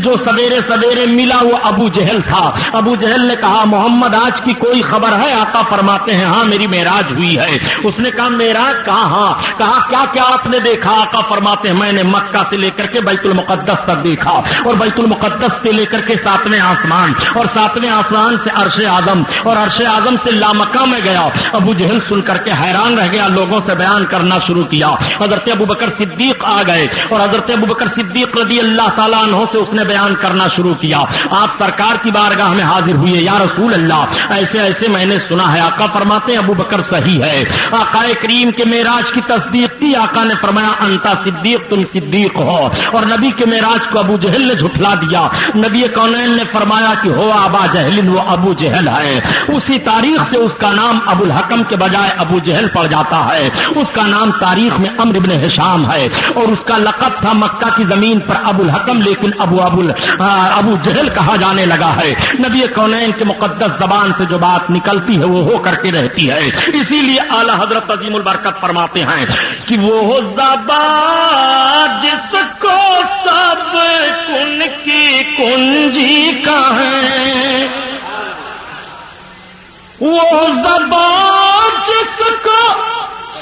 جو سویرے سویرے ملا وہ ابو جہل تھا۔ ابو جہل نے کہا محمد آج کی کوئی خبر ہے؟ آقا فرماتے ہیں ہاں میری معراج ہوئی ہے۔ اس نے کہا معراج کہا؟ ہاں۔ کہا کیا کیا آپ نے دیکھا؟ آقا فرماتے ہیں میں نے مکہ سے لے کر کے بیت المقدس تک دیکھا اور بیت المقدس سے لے کر کے 7ویں آسمان اور 7ویں آسمان سے عرش اعظم اور عرش اعظم سے لامکہ میں گیا۔ ابو جہل سن کر کے حیران رہ گیا، لوگوں سے بیان کرنا شروع کیا۔ حضرت ابو بکر صدیق آ گئے اور حضرت ابو بکر صدیق رضی اللہ تعالیٰ عنہ سے اس نے بیان کرنا شروع کیا۔ آپ سرکار کی بارگاہ میں حاضر ہوئے، یا رسول اللہ ایسے ایسے میں نے سنا ہے۔ آقا فرماتے ہیں ابو بکر صحیح ہے۔ آقا کریم کے معراج کی تصدیق کی۔ آقا نے فرمایا انتا صدیق، تم صدیق ہو، اور نبی کے معراج کو ابو جہل نے جھٹلا دیا۔ نبی کونین نے فرمایا کہ ہو ابا جہل، وہ ابو جہل ہے۔ اسی تاریخ سے اس کا نام ابو الحکم کے بجائے ابو جہل پڑ جاتا ہے۔ اس کا نام تاریخ میں عمرو ابن ہشام ہے اور اس کا لقب تھا مکہ کی زمین پر ابو الحکم، لیکن ابو جہل کہا جانے لگا ہے۔ نبی کونین کے مقدس زبان سے جو بات نکلتی ہے وہ ہو کر کے رہتی ہے۔ اسی لیے اعلی حضرت عظیم البرکت فرماتے ہیں کہ وہ زبان جس کو سب کن کی کنجی کا ہے، وہ زبان جس کو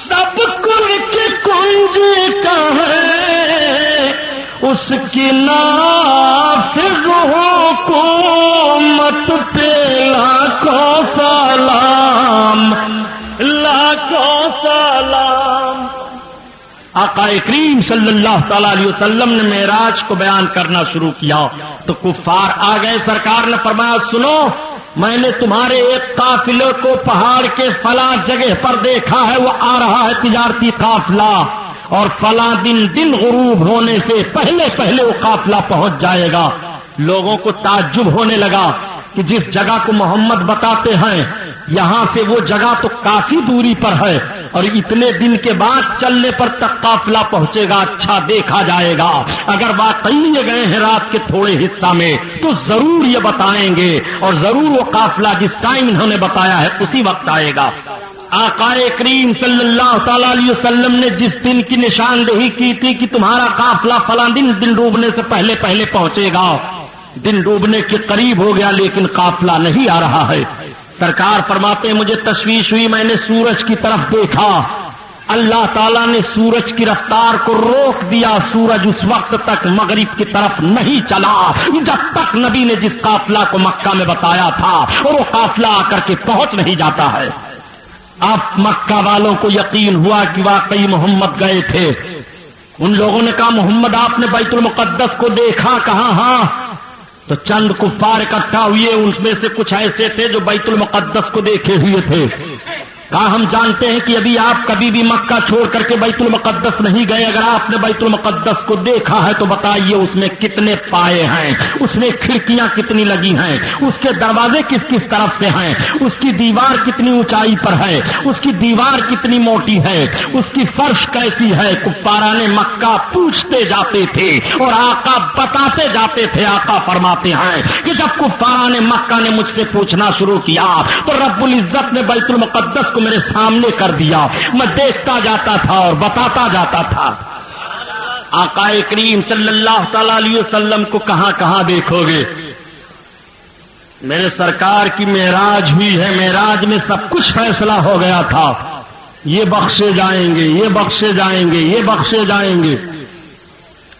سب کن کی کنجی کا ہے، اس کی نافذ حکومت پہ لاکھوں سلام، لاکھوں سلام۔ آقا کریم صلی اللہ تعالی علیہ وسلم نے معراج کو بیان کرنا شروع کیا تو کفار آ گئے۔ سرکار نے فرمایا سنو، میں نے تمہارے ایک قافلے کو پہاڑ کے فلاں جگہ پر دیکھا ہے، وہ آ رہا ہے تجارتی قافلہ، اور فلاں دن غروب ہونے سے پہلے وہ قافلہ پہنچ جائے گا۔ لوگوں کو تعجب ہونے لگا کہ جس جگہ کو محمد بتاتے ہیں یہاں سے وہ جگہ تو کافی دوری پر ہے، اور اتنے دن کے بعد چلنے پر تک قافلہ پہنچے گا، اچھا دیکھا جائے گا۔ اگر واقعی یہ گئے ہیں رات کے تھوڑے حصہ میں تو ضرور یہ بتائیں گے، اور ضرور وہ قافلہ جس ٹائم انہوں نے بتایا ہے اسی وقت آئے گا۔ آقا کریم صلی اللہ تعالی علیہ وسلم نے جس دن کی نشاندہی کی تھی کہ تمہارا قافلہ فلاں دن ڈوبنے سے پہلے پہنچے گا، دن ڈوبنے کے قریب ہو گیا لیکن قافلہ نہیں آ رہا ہے۔ سرکار فرماتے ہیں مجھے تشویش ہوئی، میں نے سورج کی طرف دیکھا، اللہ تعالیٰ نے سورج کی رفتار کو روک دیا، سورج اس وقت تک مغرب کی طرف نہیں چلا جب تک نبی نے جس قافلہ کو مکہ میں بتایا تھا اور وہ قافلہ آ کر کے پہنچ نہیں جاتا ہے۔ اب مکہ والوں کو یقین ہوا کہ واقعی محمد گئے تھے۔ ان لوگوں نے کہا محمد آپ نے بیت المقدس کو دیکھا؟ کہاں ہاں۔ تو چند کفار اکٹھا ہوئے، ان میں سے کچھ ایسے تھے جو بیت المقدس کو دیکھے ہوئے تھے۔ کہا ہم جانتے ہیں کہ ابھی آپ کبھی بھی مکہ چھوڑ کر کے بیت المقدس نہیں گئے، اگر آپ نے بیت المقدس کو دیکھا ہے تو بتائیے اس میں کتنے پائے ہیں، اس میں کھڑکیاں کتنی لگی ہیں، اس کے دروازے کس کس طرف سے ہیں، اس کی دیوار کتنی اونچائی پر ہے، اس کی دیوار کتنی موٹی ہے، اس کی فرش کیسی ہے۔ کفاران مکہ پوچھتے جاتے تھے اور آقا بتاتے جاتے تھے۔ آقا فرماتے ہیں کہ جب کفاران مکہ نے مجھ سے پوچھنا شروع کیا تو رب العزت نے بیت المقدس میرے سامنے کر دیا، میں دیکھتا جاتا تھا اور بتاتا جاتا تھا۔ آقا کریم صلی اللہ تعالی علیہ وسلم کو کہاں کہاں دیکھو گے؟ میرے سرکار کی معراج ہوئی ہے، معراج میں سب کچھ فیصلہ ہو گیا تھا، یہ بخشے جائیں گے، یہ بخشے جائیں گے، یہ بخشے جائیں گے،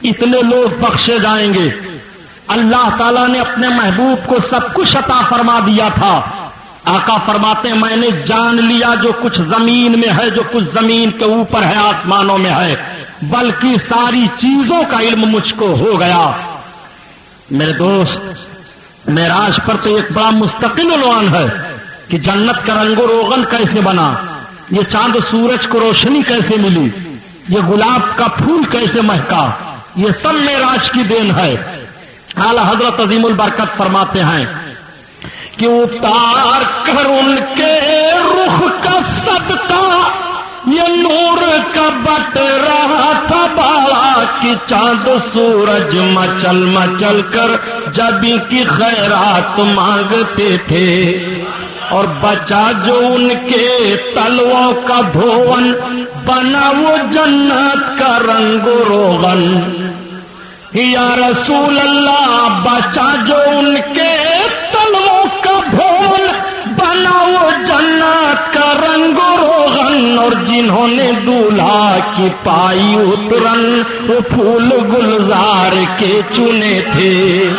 اتنے لوگ بخشے جائیں گے۔ اللہ تعالیٰ نے اپنے محبوب کو سب کچھ عطا فرما دیا تھا۔ آقا فرماتے ہیں میں نے جان لیا جو کچھ زمین میں ہے، جو کچھ زمین کے اوپر ہے، آسمانوں میں ہے، بلکہ ساری چیزوں کا علم مجھ کو ہو گیا۔ میرے دوست، معراج پر تو ایک بڑا مستقل عنوان ہے کہ جنت کا رنگ و روغن کیسے بنا، یہ چاند سورج کو روشنی کیسے ملی، یہ گلاب کا پھول کیسے مہکا، یہ سب معراج کی دین ہے۔ اعلی حضرت عظیم البرکت فرماتے ہیں کہ اتار کر ان کے رخ کا صدقہ یہ نور کا بٹ رہا تھا بالا کہ چاند سورج مچل مچل کر جبی کی خیرات مانگتے تھے، اور بچا جو ان کے تلووں کا دھون بنا وہ جنت کا رنگ و روغن۔ یا رسول اللہ، بچا جو ان کے تلووں کا دھون بنا وہ جنت کا رنگ و روغن، اور جنہوں نے دولہا کی پائی اترن وہ پھول گلزار کے چنے تھے۔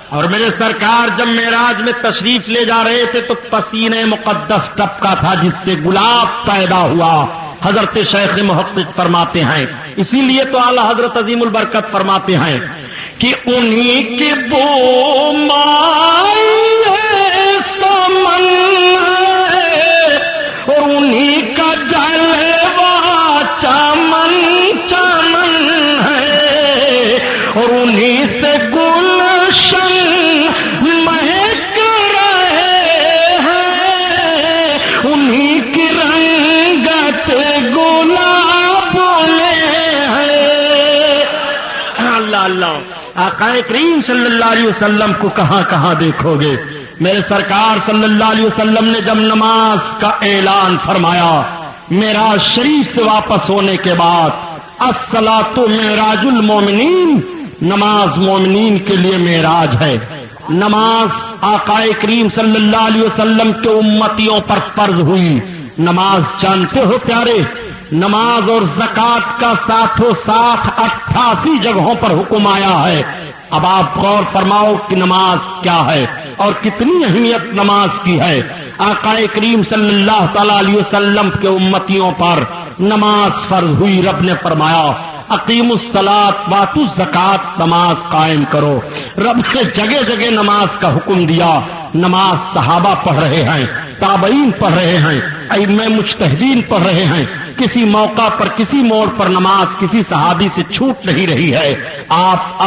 اور میرے سرکار جب معراج میں تشریف لے جا رہے تھے تو پسینے مقدس ٹپکا تھا جس سے گلاب پیدا ہوا۔ حضرت شیخ محقق فرماتے ہیں، اسی لیے تو اعلی حضرت عظیم البرکت فرماتے ہیں کہ انہی کی بو مائی ہے سمن اور انہی کا جلوہ چمن چمن ہے، اور انہی سے گلشن مہک رہے ہیں، انہی کی رنگت گلابوں میں ہے۔ اللہ اللہ، آقا کریم صلی اللہ علیہ وسلم کو کہاں کہاں دیکھو گے؟ میرے سرکار صلی اللہ علیہ وسلم نے جب نماز کا اعلان فرمایا معراج شریف سے واپس ہونے کے بعد، الصلاۃ معراج المومنین، نماز مومنین کے لیے معراج ہے۔ نماز آقا کریم صلی اللہ علیہ وسلم کے امتیوں پر فرض ہوئی۔ نماز جانتے ہو پیارے، نماز اور زکوٰۃ کا ساتھوں ساتھ 88 جگہوں پر حکم آیا ہے۔ اب آپ غور فرماؤ کہ نماز کیا ہے اور کتنی اہمیت نماز کی ہے۔ آقا کریم صلی اللہ تعالی علیہ وسلم کے امتیوں پر نماز فرض ہوئی۔ رب نے فرمایا اقیم الصلاۃ واتوا الزکوٰۃ، نماز قائم کرو۔ رب نے جگہ جگہ نماز کا حکم دیا۔ نماز صحابہ پڑھ رہے ہیں، تابعین پڑھ رہے ہیں، ائمہ مجتہدین پڑھ رہے ہیں۔ کسی موقع پر کسی موڑ پر نماز کسی صحابی سے چھوٹ نہیں رہی ہے۔ آپ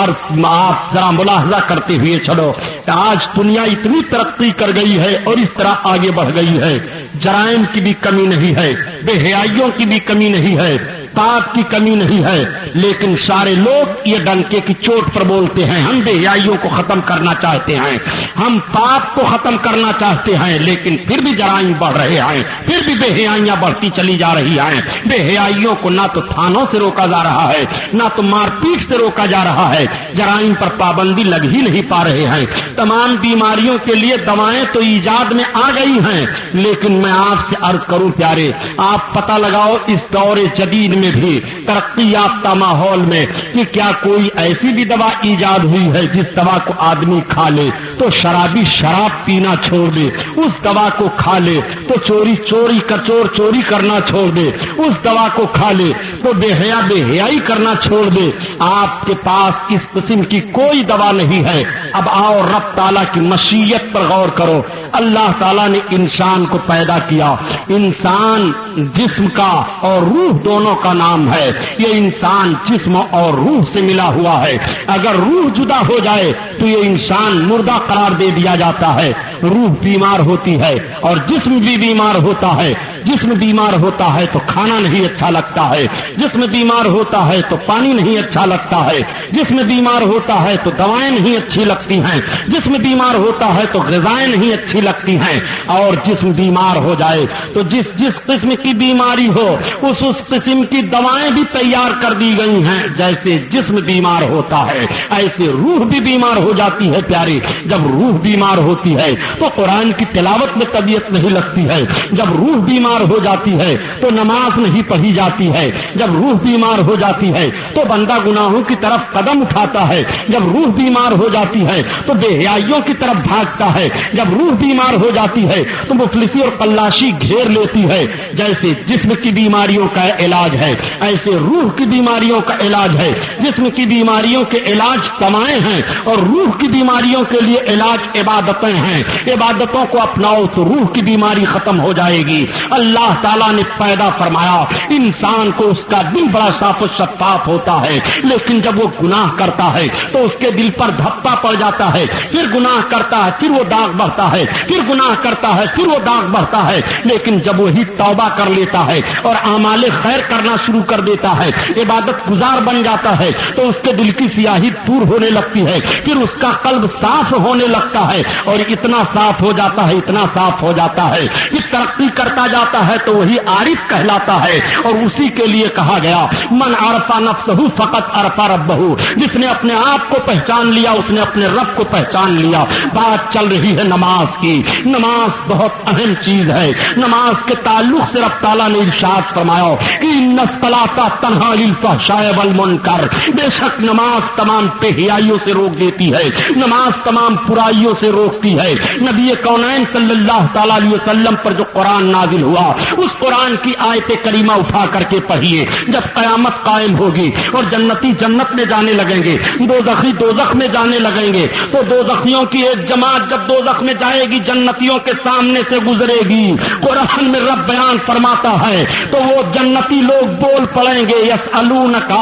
ذرا ملاحظہ کرتے ہوئے چلو، آج دنیا اتنی ترقی کر گئی ہے اور اس طرح آگے بڑھ گئی ہے جرائم کی بھی کمی نہیں ہے، بے حیائیوں کی بھی کمی نہیں ہے، پاپ کی کمی نہیں ہے، لیکن سارے لوگ یہ ڈنکے کی چوٹ پر بولتے ہیں ہم بے حیائیوں کو ختم کرنا چاہتے ہیں، ہم پاپ کو ختم کرنا چاہتے ہیں، لیکن پھر بھی جرائم بڑھ رہے ہیں، پھر بھی بے حیائیاں بڑھتی چلی جا رہی ہیں۔ بے حیائیوں کو نہ تو تھانوں سے روکا جا رہا ہے، نہ تو مار پیٹ سے روکا جا رہا ہے، جرائم پر پابندی لگ ہی نہیں پا رہے ہیں۔ تمام بیماریوں کے لیے دوائیں تو ایجاد میں آ گئی ہیں، لیکن میں آپ سے عرض کروں پیارے، آپ پتہ لگاؤ اس دور جدید میں بھی ترقی یافتہ ماحول میں کہ کیا کوئی ایسی بھی دوا ایجاد ہوئی ہے جس دوا کو آدمی کھا لے تو شرابی شراب پینا چھوڑ دے، اس دوا کو کھا لے تو چوری کرنا چھوڑ دے، اس دوا کو کھا لے تو بے حیائی کرنا چھوڑ دے۔ آپ کے پاس اس قسم کی کوئی دوا نہیں ہے۔ اب آؤ رب تعالیٰ کی مشیت پر غور کرو۔ اللہ تعالیٰ نے انسان کو پیدا کیا، انسان جسم کا اور روح دونوں کا نام ہے، یہ انسان جسم اور روح سے ملا ہوا ہے۔ اگر روح جدا ہو جائے تو یہ انسان مردہ قرار دے دیا جاتا ہے، روح بیمار ہوتی ہے اور جسم بھی بیمار ہوتا ہے۔ جسم بیمار ہوتا ہے تو کھانا نہیں اچھا لگتا ہے، جسم بیمار ہوتا ہے تو پانی نہیں اچھا لگتا ہے، جسم بیمار ہوتا ہے تو دوائیں نہیں اچھی لگتی ہیں، جسم بیمار ہوتا ہے تو غذائیں نہیں اچھی لگتی ہیں، اور جسم بیمار ہو جائے تو جس قسم کی بیماری ہو اس قسم کی دوائیں بھی تیار کر دی گئی ہیں۔ جیسے جسم بیمار ہوتا ہے ایسے روح بھی بیمار ہو جاتی ہے پیارے۔ جب روح بیمار ہوتی ہے تو قرآن کی تلاوت میں طبیعت نہیں لگتی ہے، جب روح بیمار ہو جاتی ہے تو نماز نہیں پڑھی جاتی ہے، جب روح بیمار ہو جاتی ہے تو بندہ گناہوں کی طرف قدم اٹھاتا ہے، جب روح بیمار ہو جاتی ہے تو بے حیائیوں کی طرف بھاگتا ہے، جب روح بیمار ہو جاتی ہے تو مفلسی اور قلاشی گھیر لیتی ہے۔ جیسے جسم کی بیماریوں کا علاج ہے ایسے روح کی بیماریوں کا علاج ہے۔ جسم کی بیماریوں کے علاج دمائیں ہیں اور روح کی بیماریوں کے لیے علاج عبادتیں ہیں۔ عبادتوں کو اپناؤ تو روح کی بیماری ختم ہو جائے گی۔ اللہ تعالیٰ نے پیدا فرمایا انسان کو، اس کا دل بڑا صاف و شفاف ہوتا ہے، لیکن جب وہ گناہ کرتا ہے تو اس کے دل پر دھپا پڑ جاتا ہے، پھر گناہ کرتا ہے پھر وہ داغ بڑھتا ہے، پھر گناہ کرتا ہے پھر وہ داغ بڑھتا ہے۔ لیکن جب وہی توبہ کر لیتا ہے اور اعمال خیر کرنا شروع کر دیتا ہے، عبادت گزار بن جاتا ہے تو اس کے دل کی سیاہی دور ہونے لگتی ہے، پھر اس کا قلب صاف ہونے لگتا ہے، اور اتنا صاف ہو جاتا ہے، اتنا صاف ہو جاتا ہے کہ ترقی کرتا جاتا ہے تو وہی عارف کہلاتا ہے۔ اور اسی کے لیے کہا گیا من عرف نفسہ فقط عرف ربہ، جس نے اپنے آپ کو پہچان لیا اس نے اپنے رب کو پہچان لیا۔ بات چل رہی ہے نماز کی، نماز بہت اہم چیز ہے۔ نماز کے تعلق سے رب تعالیٰ نے ارشاد فرمایا کہ ان الصلاۃ تنہی عن الفحشاء والمنکر، بے شک نماز تمام بے حیائیوں سے روک دیتی ہے، نماز تمام برائیوں سے روکتی ہے۔ نبی کونین صلی اللہ تعالی علیہ وسلم پر جو قرآن نازل ہوا اس قرآن کی آیت کریمہ اٹھا کر کے پڑھیے۔ جب قیامت قائم ہوگی اور جنتی جنت میں جانے لگیں گے، دوزخی دوزخ میں جانے لگیں گے، تو دوزخیوں کی ایک جماعت جب دوزخ میں جائے گی جنتیوں کے سامنے سے گزرے گی، قرآن میں رب بیان فرماتا ہے تو وہ جنتی لوگ بول پڑیں گے یسألونک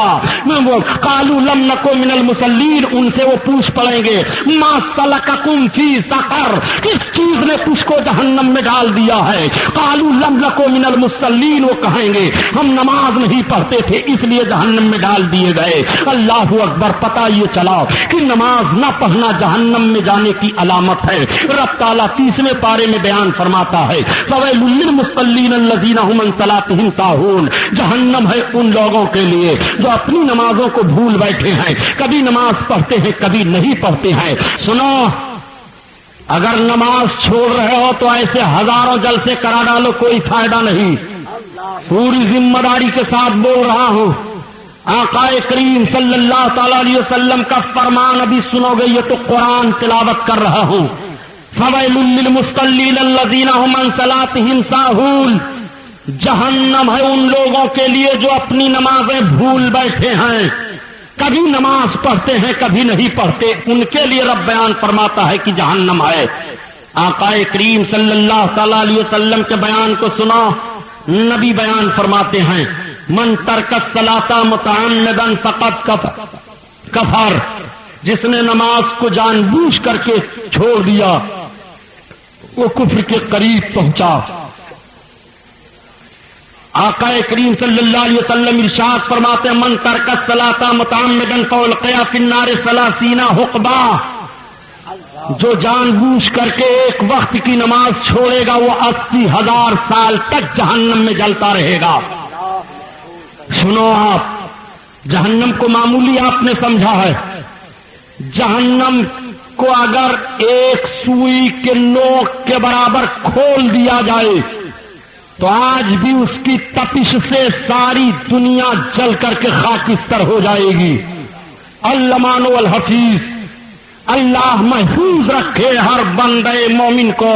قالوا لم نکن من المصلین، ان سے وہ پوچھ پڑیں گے ما سلککم فی سقر، کس چیز نے تجھ کو جہنم میں ڈال دیا ہے؟ قالوا لم نکن من المصلین، وہ کہیں گے ہم نماز نہیں پڑھتے تھے اس لیے جہنم میں ڈال دیے گئے۔ اللہ اکبر، پتہ یہ چلا کہ نماز نہ پڑھنا جہنم میں جانے کی علامت ہے۔ رب تعالیٰ 30ویں پارے میں بیان فرماتا ہے فویل للمصلین الذین هم عن صلاتهم ساہون، جہنم ہے ان لوگوں کے لیے جو اپنی نمازوں کو بھول بیٹھے ہیں، کبھی نماز پڑھتے ہیں کبھی نہیں پڑھتے ہیں۔ سنو، اگر نماز چھوڑ رہے ہو تو ایسے ہزاروں جلسے کرا ڈالو، کوئی فائدہ نہیں۔ پوری ذمہ داری کے ساتھ بول رہا ہوں، آقا کریم صلی اللہ تعالی علیہ وسلم کا فرمان ابھی سنو گے، یہ تو قرآن تلاوت کر رہا ہوں۔ فویل للمصلین الذین هم عن صلاتهم ساہون، جہنم ہے ان لوگوں کے لیے جو اپنی نمازیں بھول بیٹھے ہیں، کبھی نماز پڑھتے ہیں کبھی نہیں پڑھتے، ان کے لیے رب بیان فرماتا ہے کہ جہنم ہے۔ آقا کریم صلی اللہ تعالی علیہ وسلم کے بیان کو سنو، نبی بیان فرماتے ہیں من ترک الصلاۃ متعمدا فقد کفر، جس نے نماز کو جان بوجھ کر کے چھوڑ دیا وہ کفر کے قریب پہنچا۔ آقا کریم صلی اللہ علیہ وسلم ارشاد فرماتے ہیں من ترک الصلاۃ متعمدا فالقیا فی النار 30 حقبا، جو جان بوجھ کر کے ایک وقت کی نماز چھوڑے گا وہ 80,000 سال تک جہنم میں جلتا رہے گا۔ سنو، آپ جہنم کو معمولی آپ نے سمجھا ہے، جہنم کو اگر ایک سوئی کے نوک کے برابر کھول دیا جائے تو آج بھی اس کی تپش سے ساری دنیا جل کر کے خاکستر ہو جائے گی۔ المان والحفیظ، اللہ محفوظ رکھے ہر بندے مومن کو۔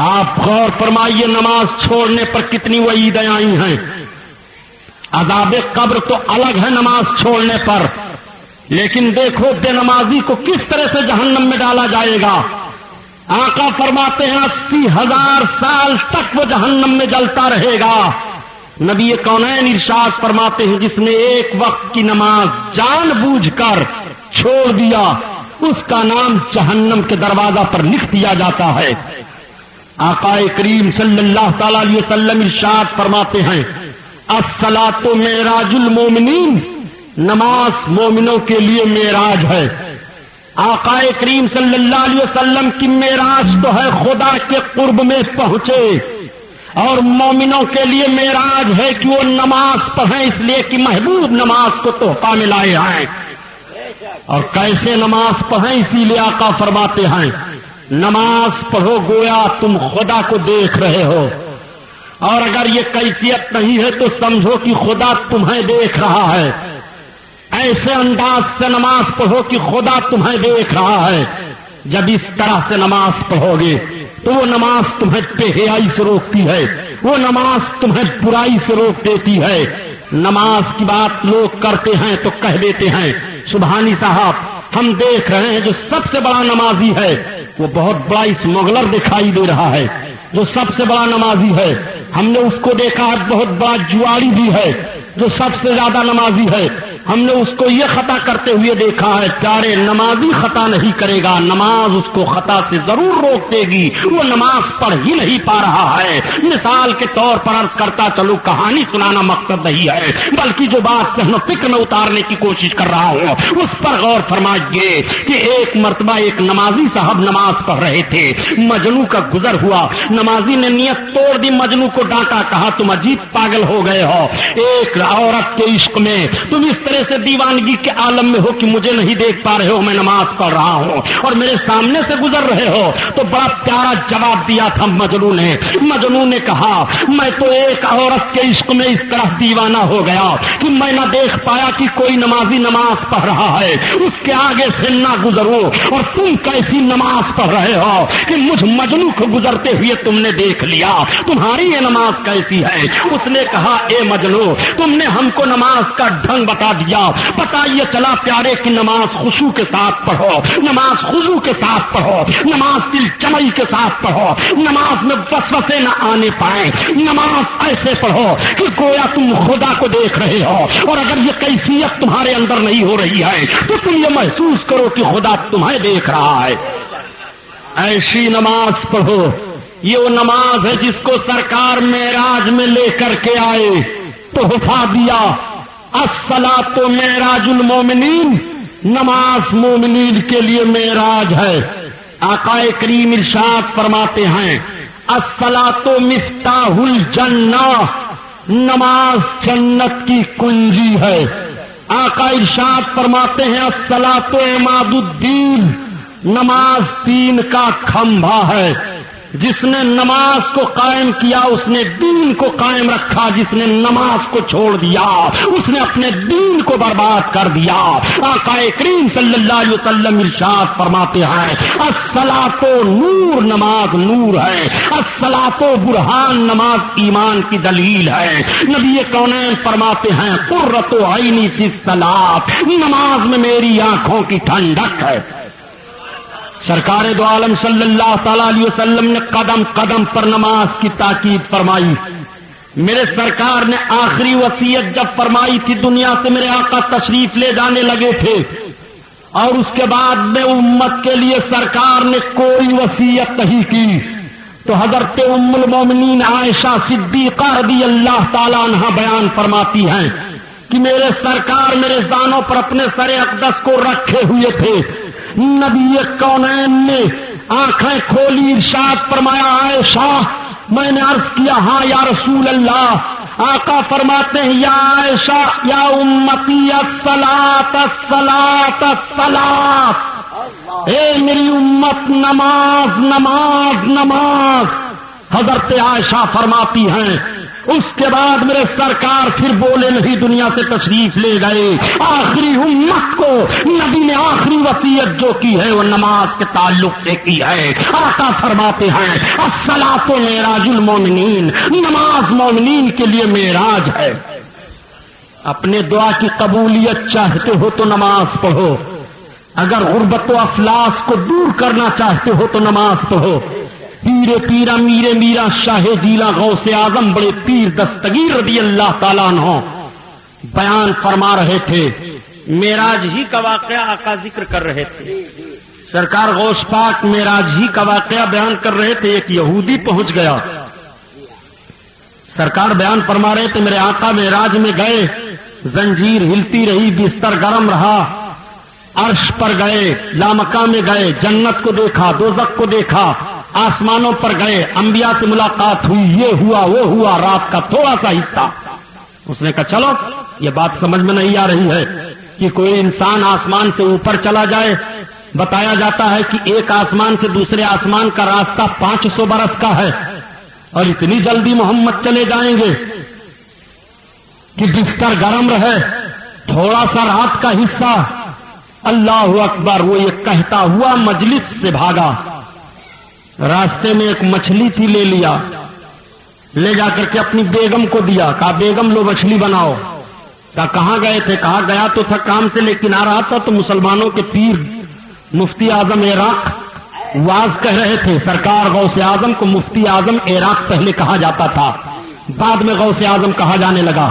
آپ غور فرمائیے نماز چھوڑنے پر کتنی وعیدیں آئی ہیں۔ عذاب قبر تو الگ ہے نماز چھوڑنے پر، لیکن دیکھو بے نمازی کو کس طرح سے جہنم میں ڈالا جائے گا۔ آقا فرماتے ہیں 80,000 سال تک وہ جہنم میں جلتا رہے گا۔ نبی کونین ارشاد فرماتے ہیں جس نے ایک وقت کی نماز جان بوجھ کر چھوڑ دیا اس کا نام جہنم کے دروازہ پر لکھ دیا جاتا ہے۔ آقا کریم صلی اللہ تعالی علیہ وسلم ارشاد فرماتے ہیں الصلاۃ معراج المومنین، نماز مومنوں کے لیے معراج ہے۔ آقا کریم صلی اللہ علیہ وسلم کی معراج تو ہے خدا کے قرب میں پہنچے، اور مومنوں کے لیے معراج ہے کہ وہ نماز پڑھیں، اس لیے کہ محبوب نماز کو تحفہ میں لائے ہیں۔ اور کیسے نماز پڑھیں، اسی لیے آقا فرماتے ہیں نماز پڑھو گویا تم خدا کو دیکھ رہے ہو، اور اگر یہ کیفیت نہیں ہے تو سمجھو کہ خدا تمہیں دیکھ رہا ہے۔ ایسے انداز سے نماز پڑھو کہ خدا تمہیں دیکھ رہا ہے۔ جب اس طرح سے نماز پڑھو گے تو وہ نماز تمہیں بے حیائی سے روکتی ہے، وہ نماز تمہیں برائی سے روک دیتی ہے۔ نماز کی بات لوگ کرتے ہیں تو کہہ دیتے ہیں سبحانی صاحب ہم دیکھ رہے ہیں جو سب سے بڑا نمازی ہے وہ بہت بڑا اسمگلر دکھائی دے رہا ہے، جو سب سے بڑا نمازی ہے ہم نے اس کو دیکھا بہت بڑا جواری بھی ہے، جو سب سے زیادہ نمازی ہے ہم نے اس کو یہ خطا کرتے ہوئے دیکھا ہے۔ پیارے، نمازی خطا نہیں کرے گا، نماز اس کو خطا سے ضرور روک دے گی، وہ نماز پڑھ ہی نہیں پا رہا ہے۔ مثال کے طور پر عرض کرتا چلو، کہانی سنانا مقصد نہیں ہے، بلکہ جو بات ذہن و فکر میں اتارنے کی کوشش کر رہا ہوں اس پر غور فرمائیے کہ ایک مرتبہ ایک نمازی صاحب نماز پڑھ رہے تھے، مجنو کا گزر ہوا، نمازی نے نیت توڑ دی، مجنو کو ڈانٹا، کہا تم عجیب پاگل ہو گئے ہو، ایک عورت کے عشق میں تم اس طرح سے دیوانگی کے عالم میں ہو کہ مجھے نہیں دیکھ پا رہے ہو، میں نماز پڑھ رہا ہوں اور میرے سامنے سے گزر رہے ہو۔ تو بڑا پیارا جواب دیا تھا مجنو نے کہا میں تو ایک عورت کے عشق میں اس طرح دیوانہ ہو گیا کہ میں نہ دیکھ پایا کہ کوئی نمازی نماز پڑھ رہا ہے، اس کے آگے سے نہ گزروں، اور تم کیسی نماز پڑھ رہے ہو کہ مجھ مجنو کو گزرتے ہوئے تم نے دیکھ لیا، تمہاری یہ نماز کیسی ہے؟ اس نے کہا اے مجنو تم نے ہم کو نماز کا ڈھنگ بتا دیا، پتا یہ چلا پیارے کی نماز خشوع کے ساتھ پڑھو، نماز خضوع کے ساتھ پڑھو، نماز دل جمعی کے ساتھ پڑھو، نماز میں وسوسے نہ آنے پائیں، نماز ایسے پڑھو کہ گویا تم خدا کو دیکھ رہے ہو، اور اگر یہ کیفیت تمہارے اندر نہیں ہو رہی ہے تو تم یہ محسوس کرو کہ خدا تمہیں دیکھ رہا ہے۔ ایسی نماز پڑھو، یہ وہ نماز ہے جس کو سرکار معراج میں لے کر کے آئے، تحفہ دیا۔ الصلاۃ معراج المومنین، نماز مومنین کے لیے معراج ہے۔ آقا کریم ارشاد فرماتے ہیں الصلاۃ مفتاح الجنہ، نماز جنت کی کنجی ہے۔ آقا ارشاد فرماتے ہیں الصلاۃ عماد الدین، نماز دین کا کھمبا ہے۔ جس نے نماز کو قائم کیا اس نے دین کو قائم رکھا، جس نے نماز کو چھوڑ دیا اس نے اپنے دین کو برباد کر دیا۔ آقا کریم صلی اللہ علیہ وسلم ارشاد فرماتے ہیں الصلاۃ نور، نماز نور ہے، الصلاۃ برہان، نماز ایمان کی دلیل ہے۔ نبی کونین فرماتے ہیں قرۃ عینی فی الصلاۃ، نماز میں میری آنکھوں کی ٹھنڈک ہے۔ سرکار دو عالم صلی اللہ تعالی علیہ وسلم نے قدم قدم پر نماز کی تاکید فرمائی۔ میرے سرکار نے آخری وصیت جب فرمائی تھی دنیا سے میرے آقا تشریف لے جانے لگے تھے، اور اس کے بعد میں امت کے لیے سرکار نے کوئی وصیت نہیں کی۔ تو حضرت ام المومنین عائشہ صدیقہ رضی اللہ تعالی عنہا بیان فرماتی ہیں کہ میرے سرکار میرے زانوں پر اپنے سر اقدس کو رکھے ہوئے تھے. نبی کونین نے آنکھیں کھولی، ارشاد فرمایا عائشہ. میں نے عرض کیا ہاں یا رسول اللہ. آقا فرماتے ہیں یا عائشہ یا امتی الصلاۃ الصلاۃ الصلاۃ، اے میری امت نماز نماز نماز. حضرت عائشہ فرماتی ہیں اس کے بعد میرے سرکار پھر بولے نہیں، دنیا سے تشریف لے گئے. آخری امت کو نبی نے آخری وصیت جو کی ہے وہ نماز کے تعلق سے کی ہے. آقا فرماتے ہیں الصلاۃ معراج المومنین، نماز مومنین کے لیے معراج ہے. اپنے دعا کی قبولیت چاہتے ہو تو نماز پڑھو، اگر غربت و افلاس کو دور کرنا چاہتے ہو تو نماز پڑھو. پیر پیرا میرے میرا شاہ جیلا غوث اعظم بڑے پیر دستگیر رضی اللہ تعالیٰ عنہ بیان فرما رہے تھے. معراج ہی کا واقعہ آقا ذکر کر رہے تھے. سرکار غوث پاک معراج ہی کا واقعہ بیان کر رہے تھے. ایک یہودی پہنچ گیا، سرکار بیان فرما رہے تھے میرے آقا معراج میں گئے، زنجیر ہلتی رہی، بستر گرم رہا، عرش پر گئے، لامکاں میں گئے، جنت کو دیکھا، دوزخ کو دیکھا، آسمانوں پر گئے، انبیاء سے ملاقات ہوئی، یہ ہوا وہ ہوا، رات کا تھوڑا سا حصہ. اس نے کہا چلو یہ بات سمجھ میں نہیں آ رہی ہے کہ کوئی انسان آسمان سے اوپر چلا جائے. بتایا جاتا ہے کہ ایک آسمان سے دوسرے آسمان کا راستہ 500 برس کا ہے، اور اتنی جلدی محمد چلے جائیں گے کہ بستر گرم رہے، تھوڑا سا رات کا حصہ. اللہ اکبر. وہ یہ کہتا ہوا مجلس سے بھاگا. راستے میں ایک مچھلی تھی، لے لیا، لے جا کر کے اپنی بیگم کو دیا. کہا بیگم لو مچھلی بناؤ. کہا کہاں گئے تھے؟ کہا گیا تو تھا کام سے، لیکن آ رہا تھا تو مسلمانوں کے پیر مفتی اعظم عراق واز کہہ رہے تھے. سرکار غوث اعظم کو مفتی اعظم عراق پہلے کہا جاتا تھا، بعد میں غوث اعظم کہا جانے لگا.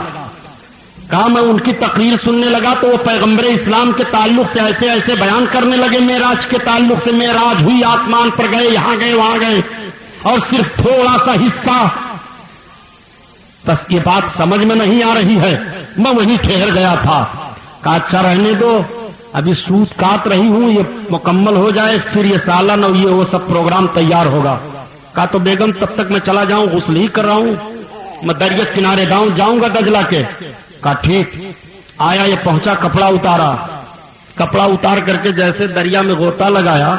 کہا میں ان کی تقریر سننے لگا تو وہ پیغمبر اسلام کے تعلق سے ایسے ایسے بیان کرنے لگے، معراج کے تعلق سے. معراج ہوئی، آسمان پر گئے، یہاں گئے وہاں گئے، اور صرف تھوڑا سا حصہ. بس یہ بات سمجھ میں نہیں آ رہی ہے. میں وہیں ٹھہر گیا تھا. کہا اچھا رہنے دو، ابھی سوت کاٹ رہی ہوں، یہ مکمل ہو جائے پھر یہ سالن اور یہ وہ سب پروگرام تیار ہوگا. کہا تو بیگم تب تک میں چلا جاؤں، غسل ہی کر رہا ہوں، میں دریا کنارے جاؤں گا دجلہ کے. کہا ٹھیک. آیا، یہ پہنچا، کپڑا اتارا. کپڑا اتار کر کے جیسے دریا میں غوطہ لگایا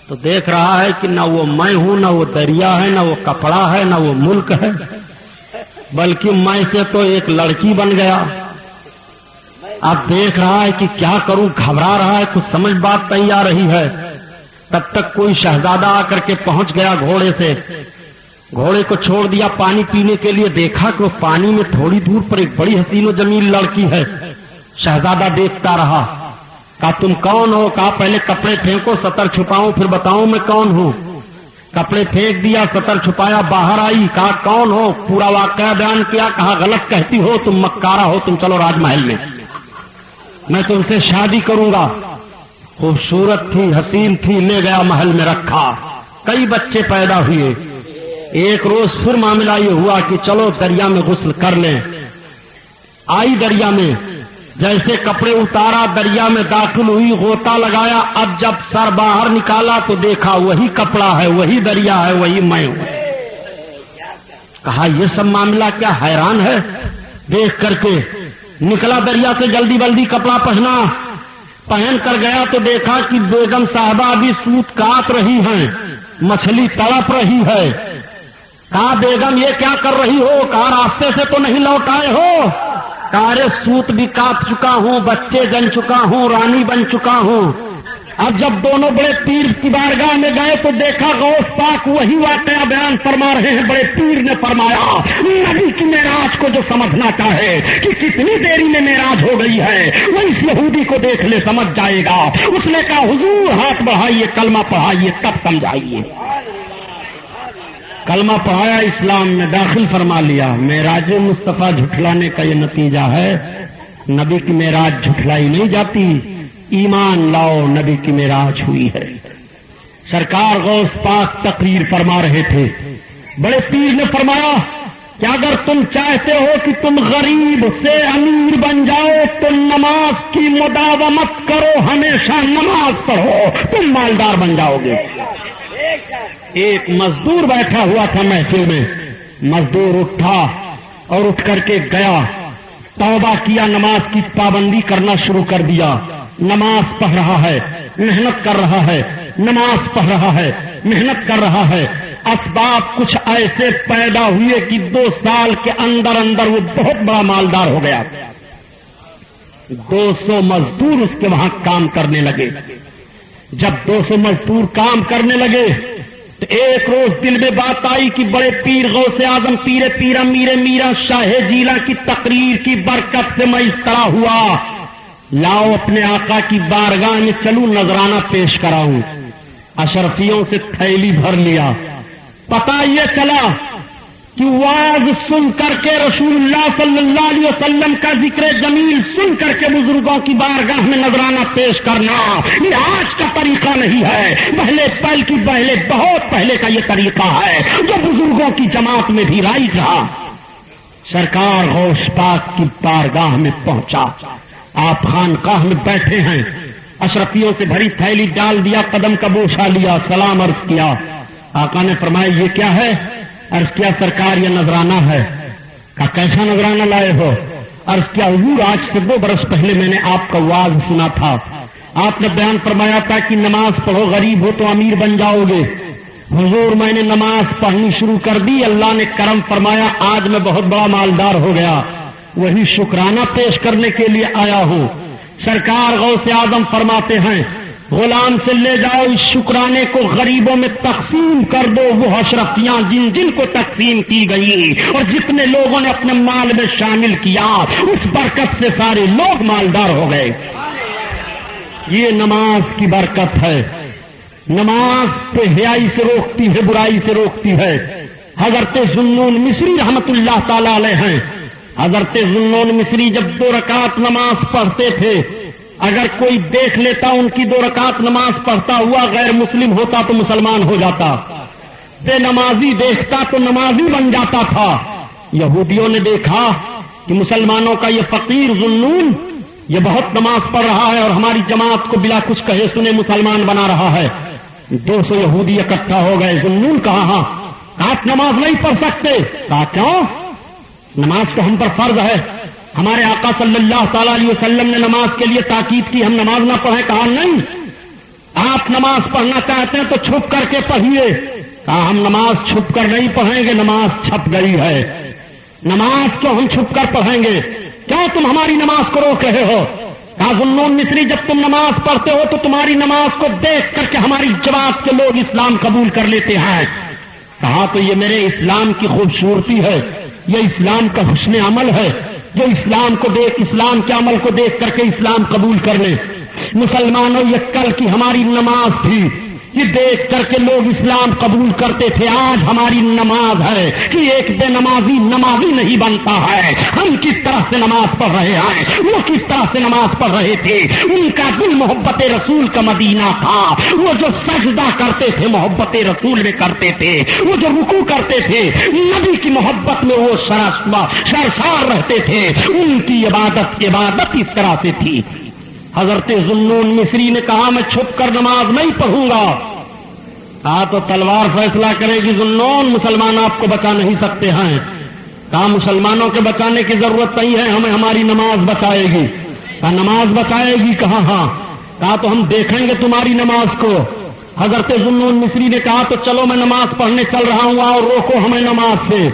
تو دیکھ رہا ہے کہ نہ وہ میں ہوں، نہ وہ دریا ہے، نہ وہ کپڑا ہے، نہ وہ ملک ہے، بلکہ میں سے تو ایک لڑکی بن گیا. اب دیکھ رہا ہے کہ کیا کروں، گھبرا رہا ہے، کچھ سمجھ بات نہیں آ رہی ہے. تب تک کوئی شہزادہ آ کر کے پہنچ گیا گھوڑے سے. گھوڑے کو چھوڑ دیا پانی پینے کے لیے. دیکھا کہ وہ پانی میں تھوڑی دور پر ایک بڑی حسین و جمیل لڑکی ہے. شہزادہ دیکھتا رہا. کہا تم کون ہو؟ کہا پہلے کپڑے پھینکو، سطر چھپاؤں پھر بتاؤں میں کون ہوں. کپڑے پھینک دیا، سطر چھپایا، باہر آئی. کہا کون ہو؟ پورا واقعہ بیان کیا. کہا غلط کہتی ہو، تم مکارہ ہو، تم چلو راج محل میں تم سے شادی کروں گا. خوبصورت تھی، حسین تھی، لے گیا محل میں رکھا. کئی بچے پیدا ہوئے. ایک روز پھر معاملہ یہ ہوا کہ چلو دریا میں غسل کر لیں. آئی دریا میں، جیسے کپڑے اتارا دریا میں داخل ہوئی، غوطہ لگایا. اب جب سر باہر نکالا تو دیکھا وہی کپڑا ہے، وہی دریا ہے، وہی میں ہوں. کہا یہ سب معاملہ کیا حیران ہے. دیکھ کر کے نکلا دریا سے، جلدی جلدی کپڑا پہن کر گیا تو دیکھا کہ بیگم صاحبہ ابھی سوت کاٹ رہی ہیں، مچھلی تڑپ رہی ہے. کہا بیگم یہ کیا کر رہی ہو؟ کہا راستے سے تو نہیں لوٹ آئے ہو؟ کہا ارے سوت بھی کاٹ چکا ہوں، بچے جن چکا ہوں، رانی بن چکا ہوں. اب جب دونوں بڑے پیر کی بارگاہ میں گئے تو دیکھا غوث پاک وہی واقعہ بیان فرما رہے ہیں. بڑے پیر نے فرمایا نبی کی معراج کو جو سمجھنا چاہے کہ کتنی دیری میں معراج ہو گئی ہے، وہ اس یہودی کو دیکھ لے، سمجھ جائے گا. اس نے کہا حضور ہاتھ بڑھائیے، کلمہ پڑھائیے، تب سمجھائیے. کلمہ پڑھایا، اسلام میں داخل فرما لیا. معراج مصطفیٰ جھٹلانے کا یہ نتیجہ ہے. نبی کی معراج جھٹلائی نہیں جاتی. ایمان لاؤ، نبی کی معراج ہوئی ہے. سرکار غوث پاک تقریر فرما رہے تھے. بڑے پیر نے فرمایا کہ اگر تم چاہتے ہو کہ تم غریب سے امیر بن جاؤ تو نماز کی مداومت کرو، ہمیشہ نماز پڑھو، تم مالدار بن جاؤ گے. ایک مزدور بیٹھا ہوا تھا محفل میں. مزدور اٹھا اور اٹھ کر کے گیا، توبہ کیا، نماز کی پابندی کرنا شروع کر دیا. نماز پڑھ رہا ہے، محنت کر رہا ہے، نماز پڑھ رہا ہے، محنت کر رہا ہے. اسباب کچھ ایسے پیدا ہوئے کہ 2 سال کے اندر اندر وہ بہت بڑا مالدار ہو گیا. 200 مزدور اس کے وہاں کام کرنے لگے. جب 200 مزدور کام کرنے لگے تو ایک روز دل میں بات آئی کہ بڑے پیر غوث اعظم پیر امیر میرا شاہ جیلا کی تقریر کی برکت سے میں اس طرح ہوا، لاؤ اپنے آقا کی بارگاہ میں چلوں نذرانہ پیش کراؤں. اشرفیوں سے تھیلی بھر لیا. پتہ یہ چلا کہ واز سن کر کے رسول اللہ صلی اللہ علیہ وسلم کا ذکر جمیل سن کر کے بزرگوں کی بارگاہ میں نذرانہ پیش کرنا یہ آج کا طریقہ نہیں ہے، بہت پہلے کا یہ طریقہ ہے جو بزرگوں کی جماعت میں بھی رائج رہا. سرکار غوث پاک کی بارگاہ میں پہنچا. آپ خانقاہ میں بیٹھے ہیں، اشرفیوں سے بھری تھیلی ڈال دیا، قدم کا بوسہ لیا، سلام عرض کیا. آقا نے فرمایا یہ کیا ہے؟ عرض کیا سرکار یہ نذرانہ ہے. کہا کیسا نذرانہ لائے ہو؟ عرض کیا حضور آج سے 2 برس پہلے میں نے آپ کا واز سنا تھا، آپ نے بیان فرمایا تھا کہ نماز پڑھو، غریب ہو تو امیر بن جاؤ گے. حضور میں نے نماز پڑھنی شروع کر دی، اللہ نے کرم فرمایا، آج میں بہت بڑا مالدار ہو گیا، وہی شکرانہ پیش کرنے کے لیے آیا ہوں. سرکار غوث اعظم فرماتے ہیں غلام سے لے جاؤ اس شکرانے کو غریبوں میں تقسیم کر دو. وہ اشرفیاں جن جن کو تقسیم کی گئی اور جتنے لوگوں نے اپنے مال میں شامل کیا اس برکت سے سارے لوگ مالدار ہو گئے. یہ نماز کی برکت ہے. نماز پہ حیائی سے روکتی ہے، برائی سے روکتی ہے. حضرت ذوالنون مصری رحمت اللہ تعالی علیہ ہیں. حضرت ذوالنون مصری جب 2 رکعت نماز پڑھتے تھے، اگر کوئی دیکھ لیتا ان کی 2 رکعت نماز پڑھتا ہوا غیر مسلم ہوتا تو مسلمان ہو جاتا، بے نمازی دیکھتا تو نمازی بن جاتا تھا. یہودیوں نے دیکھا کہ مسلمانوں کا یہ فقیر ذوالنون یہ بہت نماز پڑھ رہا ہے اور ہماری جماعت کو بلا کچھ کہے سنے مسلمان بنا رہا ہے. 200 یہودی اکٹھا ہو گئے. ذوالنون کہا آپ نماز نہیں پڑھ سکتے. کہا کیوں؟ نماز تو ہم پر فرض ہے، ہمارے آقا صلی اللہ تعالی علیہ وسلم نے نماز کے لیے تاکید کی، ہم نماز نہ پڑھیں. کہا نہیں، آپ نماز پڑھنا چاہتے ہیں تو چھپ کر کے پڑھیے. کہا ہم نماز چھپ کر نہیں پڑھیں گے، نماز چھپ گئی ہے. نماز کو ہم چھپ کر پڑھیں گے، کیوں تم ہماری نماز کو روک رہے ہو؟ کہا ذوالنون مصری جب تم نماز پڑھتے ہو تو تمہاری نماز کو دیکھ کر کے ہماری جماعت کے لوگ اسلام قبول کر لیتے ہیں. کہا تو یہ میرے اسلام کی خوبصورتی ہے، یہ اسلام کا حسن عمل ہے جو اسلام کے عمل کو دیکھ کر کے اسلام قبول کر لے. مسلمانوں یہ کل کی ہماری نماز تھی، یہ دیکھ کر کے لوگ اسلام قبول کرتے تھے. آج ہماری نماز ہے کہ ایک بے نمازی نمازی نہیں بنتا ہے. ہم کس طرح سے نماز پڑھ رہے ہیں، وہ کس طرح سے نماز پڑھ رہے تھے. ان کا دل محبت رسول کا مدینہ تھا. وہ جو سجدہ کرتے تھے محبت رسول میں کرتے تھے، وہ جو رکوع کرتے تھے نبی کی محبت میں وہ سرشار رہتے تھے. ان کی عبادت اس طرح سے تھی. حضرت ذوالنون مصری نے کہا میں چھپ کر نماز نہیں پڑھوں گا. کہا تو تلوار فیصلہ کرے گی ذوالنون، مسلمان آپ کو بچا نہیں سکتے ہیں. کہا مسلمانوں کے بچانے کی ضرورت نہیں ہے، ہمیں ہماری نماز بچائے گی. کہا نماز بچائے گی؟ کہا ہاں. کہا تو ہم دیکھیں گے تمہاری نماز کو. حضرت ذوالنون مصری نے کہا تو چلو میں نماز پڑھنے چل رہا ہوں اور روکو ہمیں نماز سے.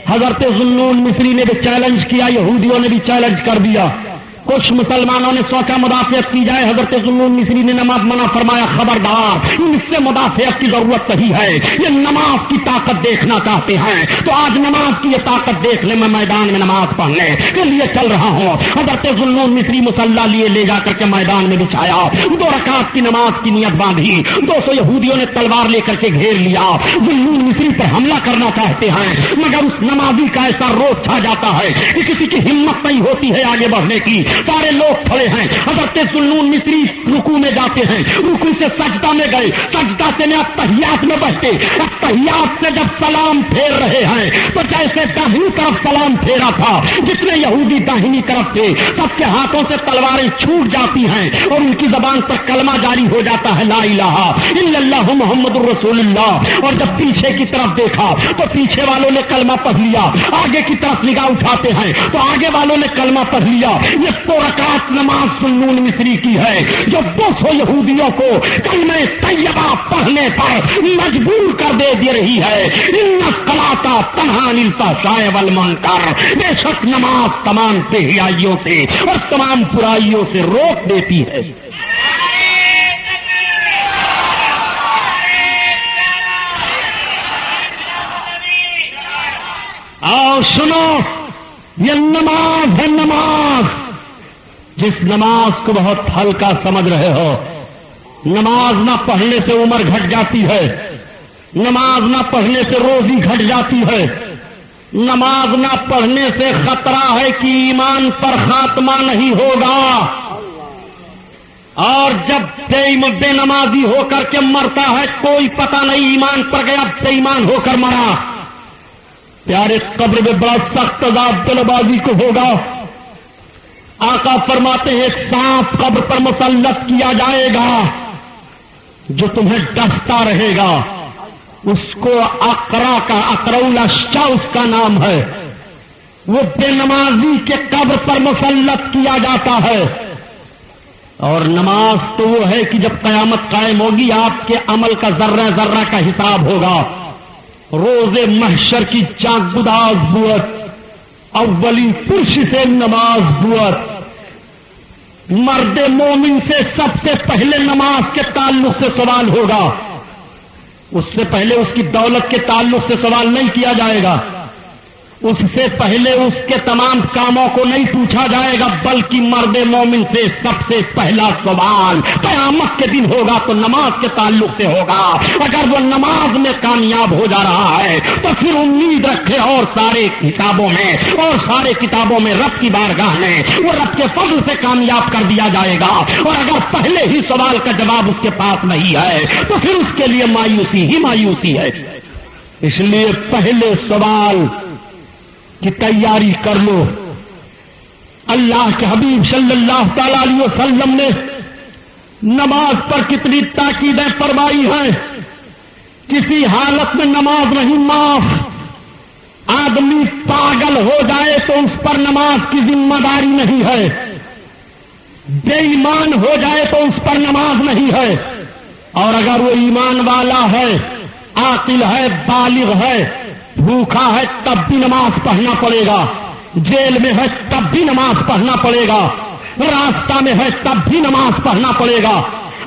حضرت ذوالنون مصری نے بھی چیلنج کیا، یہودیوں نے بھی چیلنج کر دیا. کچھ مسلمانوں نے سوچا مدافعت کی جائے. حضرت ذوالنون مصری نے نماز منع فرمایا، خبردار اس سے مدافعت کی ضرورت نہیں ہے. یہ نماز کی طاقت دیکھنا چاہتے ہیں تو آج نماز کی یہ طاقت دیکھ لیں. میں میدان میں نماز پڑھنے کے لیے چل رہا ہوں. حضرت ذوالنون مصری مصلی لیے لے جا کر کے میدان میں بچھایا، 2 رکعت کی نماز کی نیت باندھی. 200 یہودیوں نے تلوار لے کر کے گھیر لیا. ذوالنون مصری پر حملہ کرنا چاہتے ہیں مگر اس نمازی کا ایسا روب چھا جاتا ہے کہ کسی کی ہمت نہیں ہوتی ہے آگے بڑھنے کی. سارے لوگ کھڑے ہیں. حضرت ذوالنون مصری رکوع میں جاتے ہیں, رکوع سے سجدہ میں گئے, سجدہ سے اتحیات میں بیٹھے, اتحیات سے جب سلام پھیر رہے ہیں تو جیسے داہنی طرف سلام پھیرا تھا, جتنے یہودی داہنی طرف تھے سب کے ہاتھوں سے تلواریں چھوٹ جاتی ہیں اور ان کی زبان پر کلمہ جاری ہو جاتا ہے, لا الہ الا اللہ محمد الرسول اللہ. اور جب پیچھے کی طرف دیکھا تو پیچھے والوں نے کلمہ پڑھ لیا, آگے کی طرف نگاہ اٹھاتے ہیں تو آگے والوں نے کلمہ پڑھ لیا. یہ 2 رکعت نماز ذوالنون مصری کی ہے جو 200 یہودیوں کو کلمہ طیبہ پڑھنے پر مجبور کر دے رہی ہے. ان الصلاۃ تنہی عن الفحشاء والمنکر, بے شک نماز تمام بے حیائیوں سے اور تمام برائیوں سے روک دیتی ہے. آؤ سنو, یہ نماز ہے, نماز جس نماز کو بہت ہلکا سمجھ رہے ہو. نماز نہ پڑھنے سے عمر گھٹ جاتی ہے, نماز نہ پڑھنے سے روزی گھٹ جاتی ہے, نماز نہ پڑھنے سے خطرہ ہے کہ ایمان پر خاتمہ نہیں ہوگا. اور جب بے نمازی ہو کر کے مرتا ہے کوئی پتہ نہیں ایمان پر گیا, بے ایمان ہو کر مرا. پیارے قبر میں بڑا سخت عذاب طلبازی کو ہوگا. آقا فرماتے ہیں ایک سانپ قبر پر مسلط کیا جائے گا جو تمہیں ڈستا رہے گا. اس کو اقرا کا اقرولشا اس کا نام ہے. وہ بے نمازی کے قبر پر مسلط کیا جاتا ہے. اور نماز تو وہ ہے کہ جب قیامت قائم ہوگی آپ کے عمل کا ذرہ ذرہ کا حساب ہوگا. روز محشر کی چاک گداز بوت, اولین پرش سے نماز بوت. مرد مومن سے سب سے پہلے نماز کے تعلق سے سوال ہوگا. اس سے پہلے اس کی دولت کے تعلق سے سوال نہیں کیا جائے گا, اس سے پہلے اس کے تمام کاموں کو نہیں پوچھا جائے گا, بلکہ مرد مومن سے سب سے پہلا سوال قیامت کے دن ہوگا تو نماز کے تعلق سے ہوگا. اگر وہ نماز میں کامیاب ہو جا رہا ہے تو پھر امید رکھے اور سارے حسابوں میں اور سارے کتابوں میں رب کی بارگاہ میں وہ رب کے فضل سے کامیاب کر دیا جائے گا. اور اگر پہلے ہی سوال کا جواب اس کے پاس نہیں ہے تو پھر اس کے لیے مایوسی ہی مایوسی ہے. اس لیے پہلے سوال کی تیاری کر لو. اللہ کے حبیب صلی اللہ تعالی علیہ وسلم نے نماز پر کتنی تاکیدیں فرمائی ہیں. کسی حالت میں نماز نہیں معاف. آدمی پاگل ہو جائے تو اس پر نماز کی ذمہ داری نہیں ہے, بے ایمان ہو جائے تو اس پر نماز نہیں ہے. اور اگر وہ ایمان والا ہے, عاقل ہے, بالغ ہے, بھوکا ہے تب بھی نماز پڑھنا پڑے گا, جیل میں ہے تب بھی نماز پڑھنا پڑے گا, راستہ میں ہے تب بھی نماز پڑھنا پڑے گا,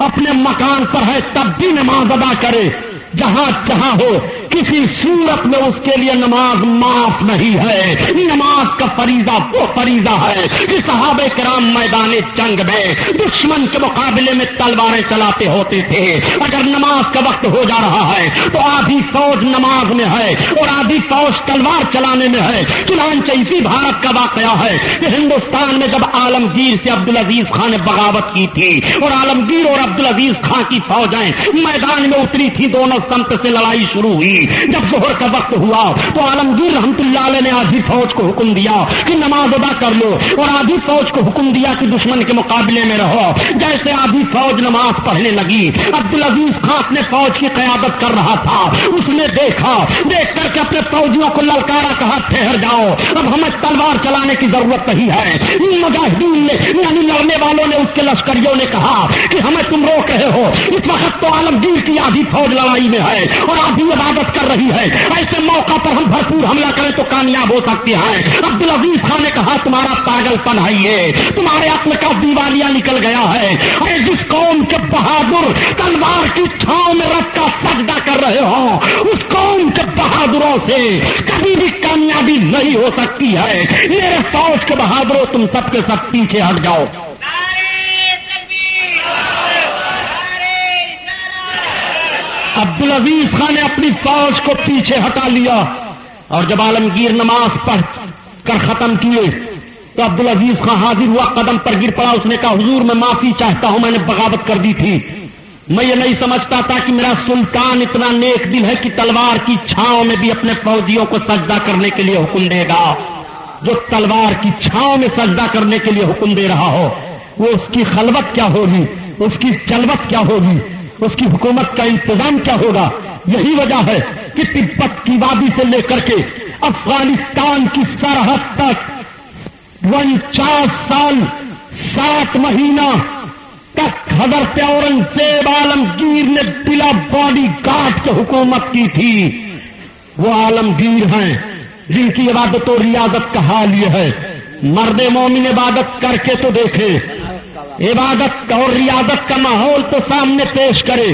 اپنے مکان پر ہے تب بھی نماز ادا کرے. جہاں جہاں ہو کسی صورت میں اس کے لیے نماز معاف نہیں ہے. نماز کا فریضہ وہ فریضہ ہے کہ صحابہ کرام میدان جنگ میں دشمن کے مقابلے میں تلواریں چلاتے ہوتے تھے. اگر نماز کا وقت ہو جا رہا ہے تو آدھی فوج نماز میں ہے اور آدھی فوج تلوار چلانے میں ہے. چنانچہ اسی بھارت کا واقعہ ہے کہ ہندوستان میں جب عالمگیر سے عبدالعزیز خان نے بغاوت کی تھی اور عالمگیر اور عبدالعزیز خان کی فوجیں میدان میں اتری تھی, دونوں سمت سے لڑائی شروع ہوئی. جب ظہر کا وقت ہوا تو عالمگیر رحمت اللہ علیہ نے آدھی فوج کو حکم دیا کہ نماز ادا کر لو اور آدھی فوج کو حکم دیا کہ دشمن کے مقابلے میں رہو. جیسے آدھی فوج نماز پڑھنے لگی, عبدالعزیز خان اپنے فوج کی قیادت کر رہا تھا. اس نے دیکھ کر کے اپنے فوجیوں کو للکارا, کہا ٹھہر جاؤ, اب ہمیں تلوار چلانے کی ضرورت نہیں ہے. مجاہدین نے یعنی لڑنے والوں نے, اس کے لشکریوں نے کہا کہ ہمیں تم روک رہے ہو. اس وقت تو عالمگیر کی آدھی فوج لڑائی میں ہے اور آدھی عبادت کر رہی ہے. ایسے موقع پر ہم بھرپور حملہ کریں تو کامیاب ہو سکتے ہیں. عبدالعزیز خان نے کہا تمہارا پاگل پن ہے, یہ تمہارے عقل کا دیوالیہ نکل گیا ہے. ارے جس قوم کے بہادر تلوار کی چھاؤں میں رب کا سجدہ کر رہے ہوں, اس قوم کے بہادروں سے کبھی بھی کامیابی نہیں ہو سکتی ہے. میرے فوج کے بہادروں تم سب کے سب پیچھے ہٹ جاؤ. عبدالعزیز خان نے اپنی فوج کو پیچھے ہٹا لیا اور جب عالمگیر نماز پڑھ کر ختم کیے تو عبدالعزیز خان حاضر ہوا، قدم پر گر پڑا، اس نے کہا حضور میں معافی چاہتا ہوں، میں نے بغاوت کر دی تھی، میں یہ نہیں سمجھتا تھا کہ میرا سلطان اتنا نیک دل ہے کہ تلوار کی چھاؤں میں بھی اپنے فوجیوں کو سجدہ کرنے کے لیے حکم دے گا۔ جو تلوار کی چھاؤں میں سجدہ کرنے کے لیے حکم دے رہا ہو، وہ اس کی خلوت کیا ہوگی، اس کی جلوت کیا ہوگی، اس کی حکومت کا انتظام کیا ہوگا۔ یہی وجہ ہے کہ تبت کی وادی سے لے کر کے افغانستان کی سرحد تک 49 سال 7 مہینہ تک حضرت اورنگزیب عالمگیر نے بلا باڈی گارڈ کی حکومت کی تھی۔ وہ عالمگیر ہیں جن کی عبادت و ریاضت کا حال یہ ہے۔ مرد مومن عبادت کر کے تو دیکھے، عبادت اور ریاضت کا ماحول تو سامنے پیش کرے۔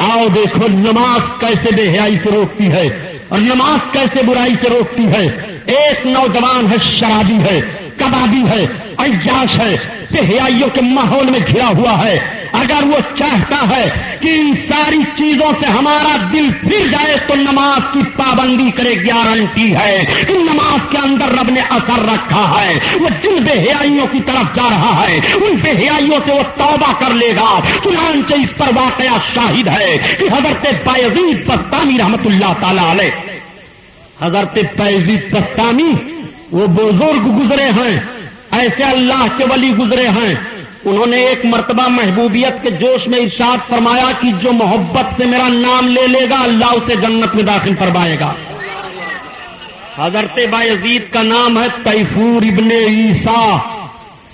آؤ دیکھو نماز کیسے بے حیائی سے روکتی ہے اور نماز کیسے برائی سے روکتی ہے۔ ایک نوجوان ہے، شرابی ہے، کبابی ہے، عیاش ہے، بے حیائیوں کے ماحول میں گھرا ہوا ہے۔ اگر وہ چاہتا ہے کہ ان ساری چیزوں سے ہمارا دل پھر جائے تو نماز کی پابندی کرے، گارنٹی ہے کہ نماز کے اندر رب نے اثر رکھا ہے۔ وہ جن بے حیائیوں کی طرف جا رہا ہے ان بے حیائیوں سے وہ توبہ کر لے گا۔ چنانچہ اس پر واقعہ شاہد ہے کہ حضرت بایزید بستامی رحمت اللہ تعالی علیہ، حضرت بایزید بستامی وہ بزرگ گزرے ہیں، ایسے اللہ کے ولی گزرے ہیں۔ انہوں نے ایک مرتبہ محبوبیت کے جوش میں ارشاد فرمایا کہ جو محبت سے میرا نام لے لے گا اللہ اسے جنت میں داخل فرمائے گا۔ حضرت بایزید کا نام ہے تیفور ابن عیسیٰ،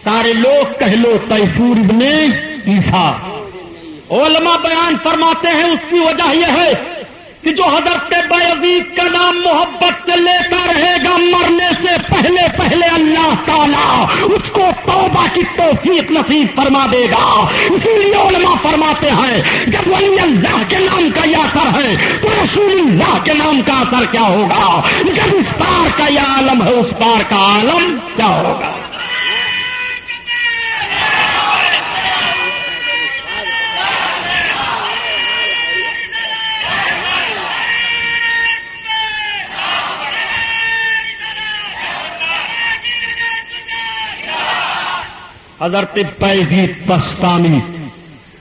سارے لوگ کہہ لو تیفور ابن عیسیٰ۔ علماء بیان فرماتے ہیں اس کی وجہ یہ ہے کہ جو حضرت بایزید کا نام محبت سے لیتا رہے گا، مرنے سے پہلے پہلے اللہ تعالیٰ اس کو توبہ کی توفیق نصیب فرما دے گا۔ اسی لیے علماء فرماتے ہیں جب ولی اللہ کے نام کا یہ اثر ہے تو رسول اللہ کے نام کا اثر کیا ہوگا؟ جب اس پار کا یہ عالم ہے اس پار کا عالم کیا ہوگا؟ حضرت بایزید بستامی،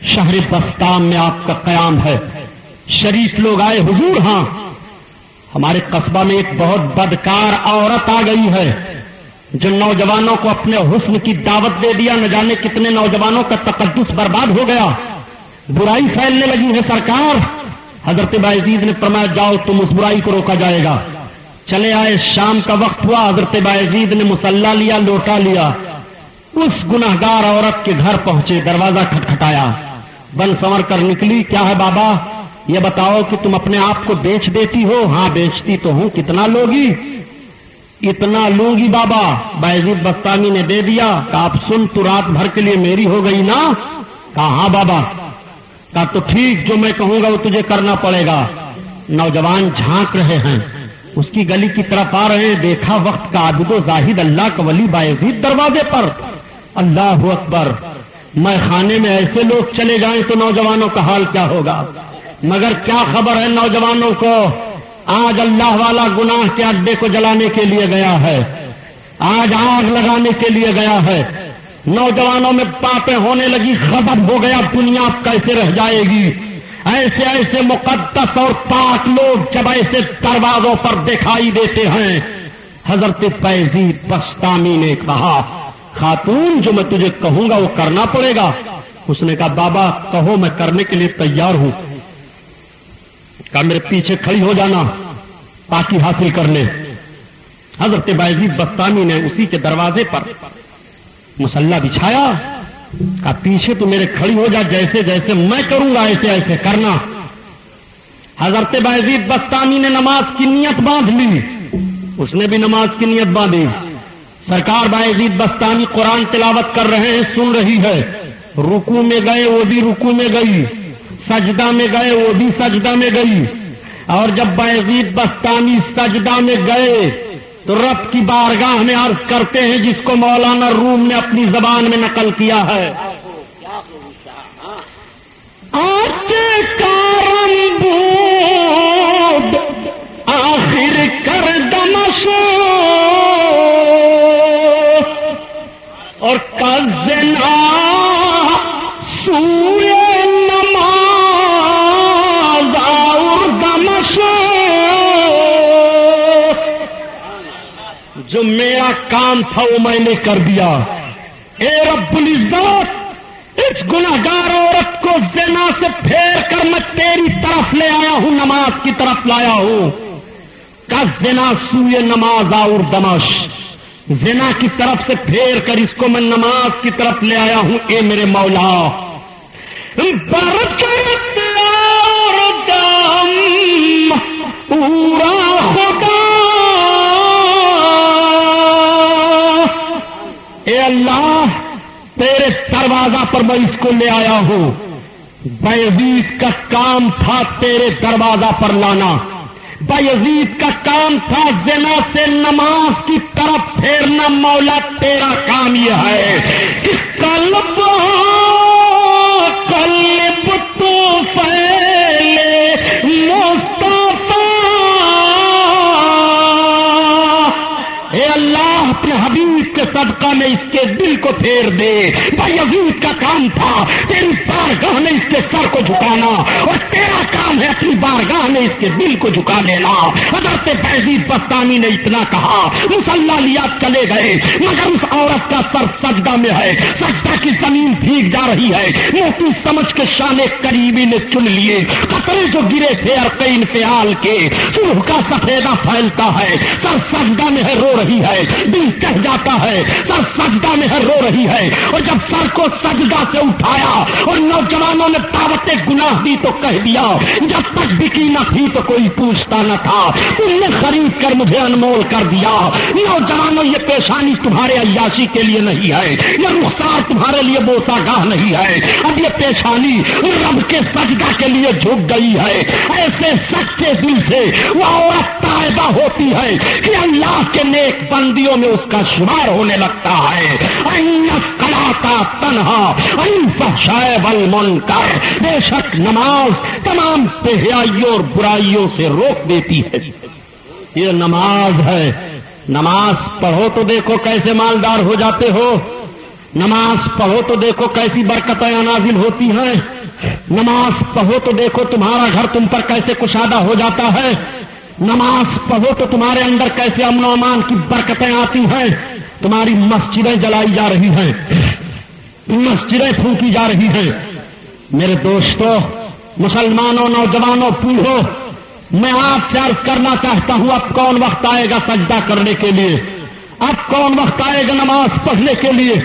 شہر بستام میں آپ کا قیام ہے۔ شریف لوگ آئے، حضور ہاں ہمارے قصبہ میں ایک بہت بدکار عورت آ گئی ہے جو نوجوانوں کو اپنے حسن کی دعوت دے دیا، نہ جانے کتنے نوجوانوں کا تقدس برباد ہو گیا، برائی پھیلنے لگی ہے سرکار۔ حضرت بایزید نے فرمایا جاؤ تم اس برائی کو روکا جائے گا۔ چلے آئے، شام کا وقت ہوا، حضرت بایزید نے مصلی لیا، لوٹا لیا، اس گناہگار عورت کے گھر پہنچے، دروازہ کھٹکھٹایا، بن سنور کر نکلی۔ کیا ہے بابا یہ بتاؤ کہ تم اپنے آپ کو بیچ دیتی ہو؟ ہاں بیچتی تو ہوں۔ کتنا لوگی؟ اتنا لوں گی بابا۔ بایزید بستامی نے دے دیا۔ کہا آپ سن، تو رات بھر کے لیے میری ہو گئی نا؟ کہا ہاں بابا۔ کہا تو ٹھیک، جو میں کہوں گا وہ تجھے کرنا پڑے گا۔ نوجوان جھانک رہے ہیں، اس کی گلی کی طرف آ رہے ہیں، دیکھا وقت کا عابد و زاہد اللہ کا ولی بایزید دروازے پر۔ اللہ اکبر، میں خانے میں ایسے لوگ چلے جائیں تو نوجوانوں کا حال کیا ہوگا؟ مگر کیا خبر ہے نوجوانوں کو؟ آج اللہ والا گناہ کے اڈے کو جلانے کے لیے گیا ہے، آج آگ لگانے کے لیے گیا ہے۔ نوجوانوں میں باتیں ہونے لگی، غضب ہو گیا، دنیا کیسے رہ جائے گی؟ ایسے ایسے مقدس اور پاک لوگ جب ایسے دروازوں پر دکھائی دیتے ہیں۔ حضرت بایزید بستامی نے کہا خاتون جو میں تجھے کہوں گا وہ کرنا پڑے گا۔ اس نے کہا بابا کہو، میں کرنے کے لیے تیار ہوں۔ کہا میرے پیچھے کھڑی ہو جانا، پاکی حاصل کر لے۔ حضرت بایزید بستامی نے اسی کے دروازے پر مصلی بچھایا، کہا پیچھے تو میرے کھڑی ہو جا، جیسے جیسے میں کروں گا ایسے ایسے کرنا۔ حضرت بایزید بستامی نے نماز کی نیت باندھ لی، اس نے بھی نماز کی نیت باندھی۔ سرکار بایزید بستامی قرآن تلاوت کر رہے ہیں، سن رہی ہے، رکوع میں گئے وہ بھی رکوع میں گئی، سجدہ میں گئے وہ بھی سجدہ میں گئی۔ اور جب بایزید بستامی سجدہ میں گئے تو رب کی بارگاہ میں عرض کرتے ہیں جس کو مولانا روم نے اپنی زبان میں نقل کیا ہے، آج کارم بود آخر کر دمشو جو میرا کام تھا وہ میں نے کر دیا. اے رب العزت، اس گناہگار عورت کو زنا سے پھیر کر میں تیری طرف لے آیا ہوں، نماز کی طرف لایا ہوں. کا زنا سوئے نماز اور دمش، زنا کی طرف سے پھیر کر اس کو میں نماز کی طرف لے آیا ہوں. اے میرے مولا، برکت اور دم پورا خدا، اے اللہ تیرے دروازہ پر میں اس کو لے آیا ہوں. بایزید کا کام تھا تیرے دروازہ پر لانا، بایزید کا کام تھا زنا سے نماز کی طرف پھیرنا. مولا تیرا کام یہ ہے کہ قلب تو پھیلے مصطفیٰ. اے اللہ اپنے حبیب کے صدقہ میں اس کے دل کو پھیر دے. بایزید کا کام تھا تیری بارگاہ میں اس کے سر کو جھکانا، اور تیرا کام ہے اپنی بارگاہ میں اس کے دل کو جھکا دینا. حضرت بایزید بستامی نے اتنا کہا، مصلی لیا چلے گئے، مگر اس عورت کا سر سجدہ میں ہے، سجدہ کی زمین بھیگ جا رہی ہے. موتی سمجھ کے شان قریبی نے چن لیے، قطرے جو گرے تھے ارقین فعال کے، سرخ کا سفیدہ پھیلتا ہے. سر سجدہ میں ہے، رو رہی ہے، دل کہہ جاتا ہے سر سجدہ میں ہے، رو رہی ہے. اور جب سر کو سجدہ سے اٹھایا اور نوجوانوں نے دعوت گناہ دی تو کہہ دیا، جب تک بکی نہ تھی تو کوئی پوچھتا نہ تھا، تم نے خرید کر مجھے انمول کر دیا. نوجوانوں یہ پیشانی تمہارے عیاشی کے لیے نہیں ہے، یہ رخسار تمہارے لیے بوسا گاہ نہیں ہے، اب یہ پیشانی رب کے سجدہ کے لیے جھک گئی ہے. ایسے سچے دل سے وہ عورت تائبہ ہوتی ہے کہ اللہ کے نیک بندیوں میں اس کا شمار ہونے لگتا ہے. تنہا الفحشاء والمنکر، بے شک نماز تمام بےحیائیوں اور برائیوں سے روک دیتی ہے. یہ نماز ہے. نماز پڑھو تو دیکھو کیسے مالدار ہو جاتے ہو، نماز پڑھو تو دیکھو کیسی برکتیں نازل ہوتی ہیں، نماز پڑھو تو دیکھو تمہارا گھر تم پر کیسے کشادہ ہو جاتا ہے، نماز پڑھو تو تمہارے اندر کیسے امن و امان کی برکتیں آتی ہیں. تمہاری مسجدیں جلائی جا رہی ہیں، مسجدیں پھونکی جا رہی ہیں. میرے دوستوں، مسلمانوں، نوجوانوں، بوڑھو، میں آپ سے عرض کرنا چاہتا ہوں، اب کون وقت آئے گا سجدہ کرنے کے لیے؟ اب کون وقت آئے گا نماز پڑھنے کے لیے؟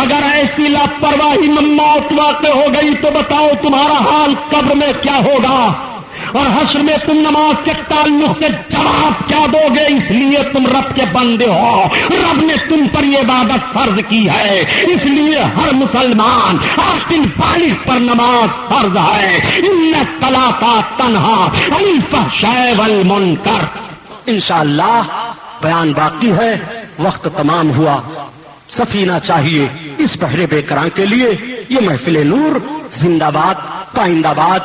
اگر ایسی لاپرواہی میں موت واقع ہو گئی تو بتاؤ تمہارا حال قبر میں کیا ہوگا، اور حشر میں تم نماز کے تعلق سے جواب کیا دو گے؟ اس لیے تم رب کے بندے ہو، رب نے تم پر یہ عبادت فرض کی ہے، اس لیے ہر مسلمان عاقل بالغ پر نماز فرض ہے. ان الصلاۃ تنہا عن الفحشاء والمنکر. انشاءاللہ بیان باقی ہے، وقت تمام ہوا. سفینہ چاہیے اس بحر بے کراں کے لیے. یہ محفل نور زندہ باد، پائندہ باد.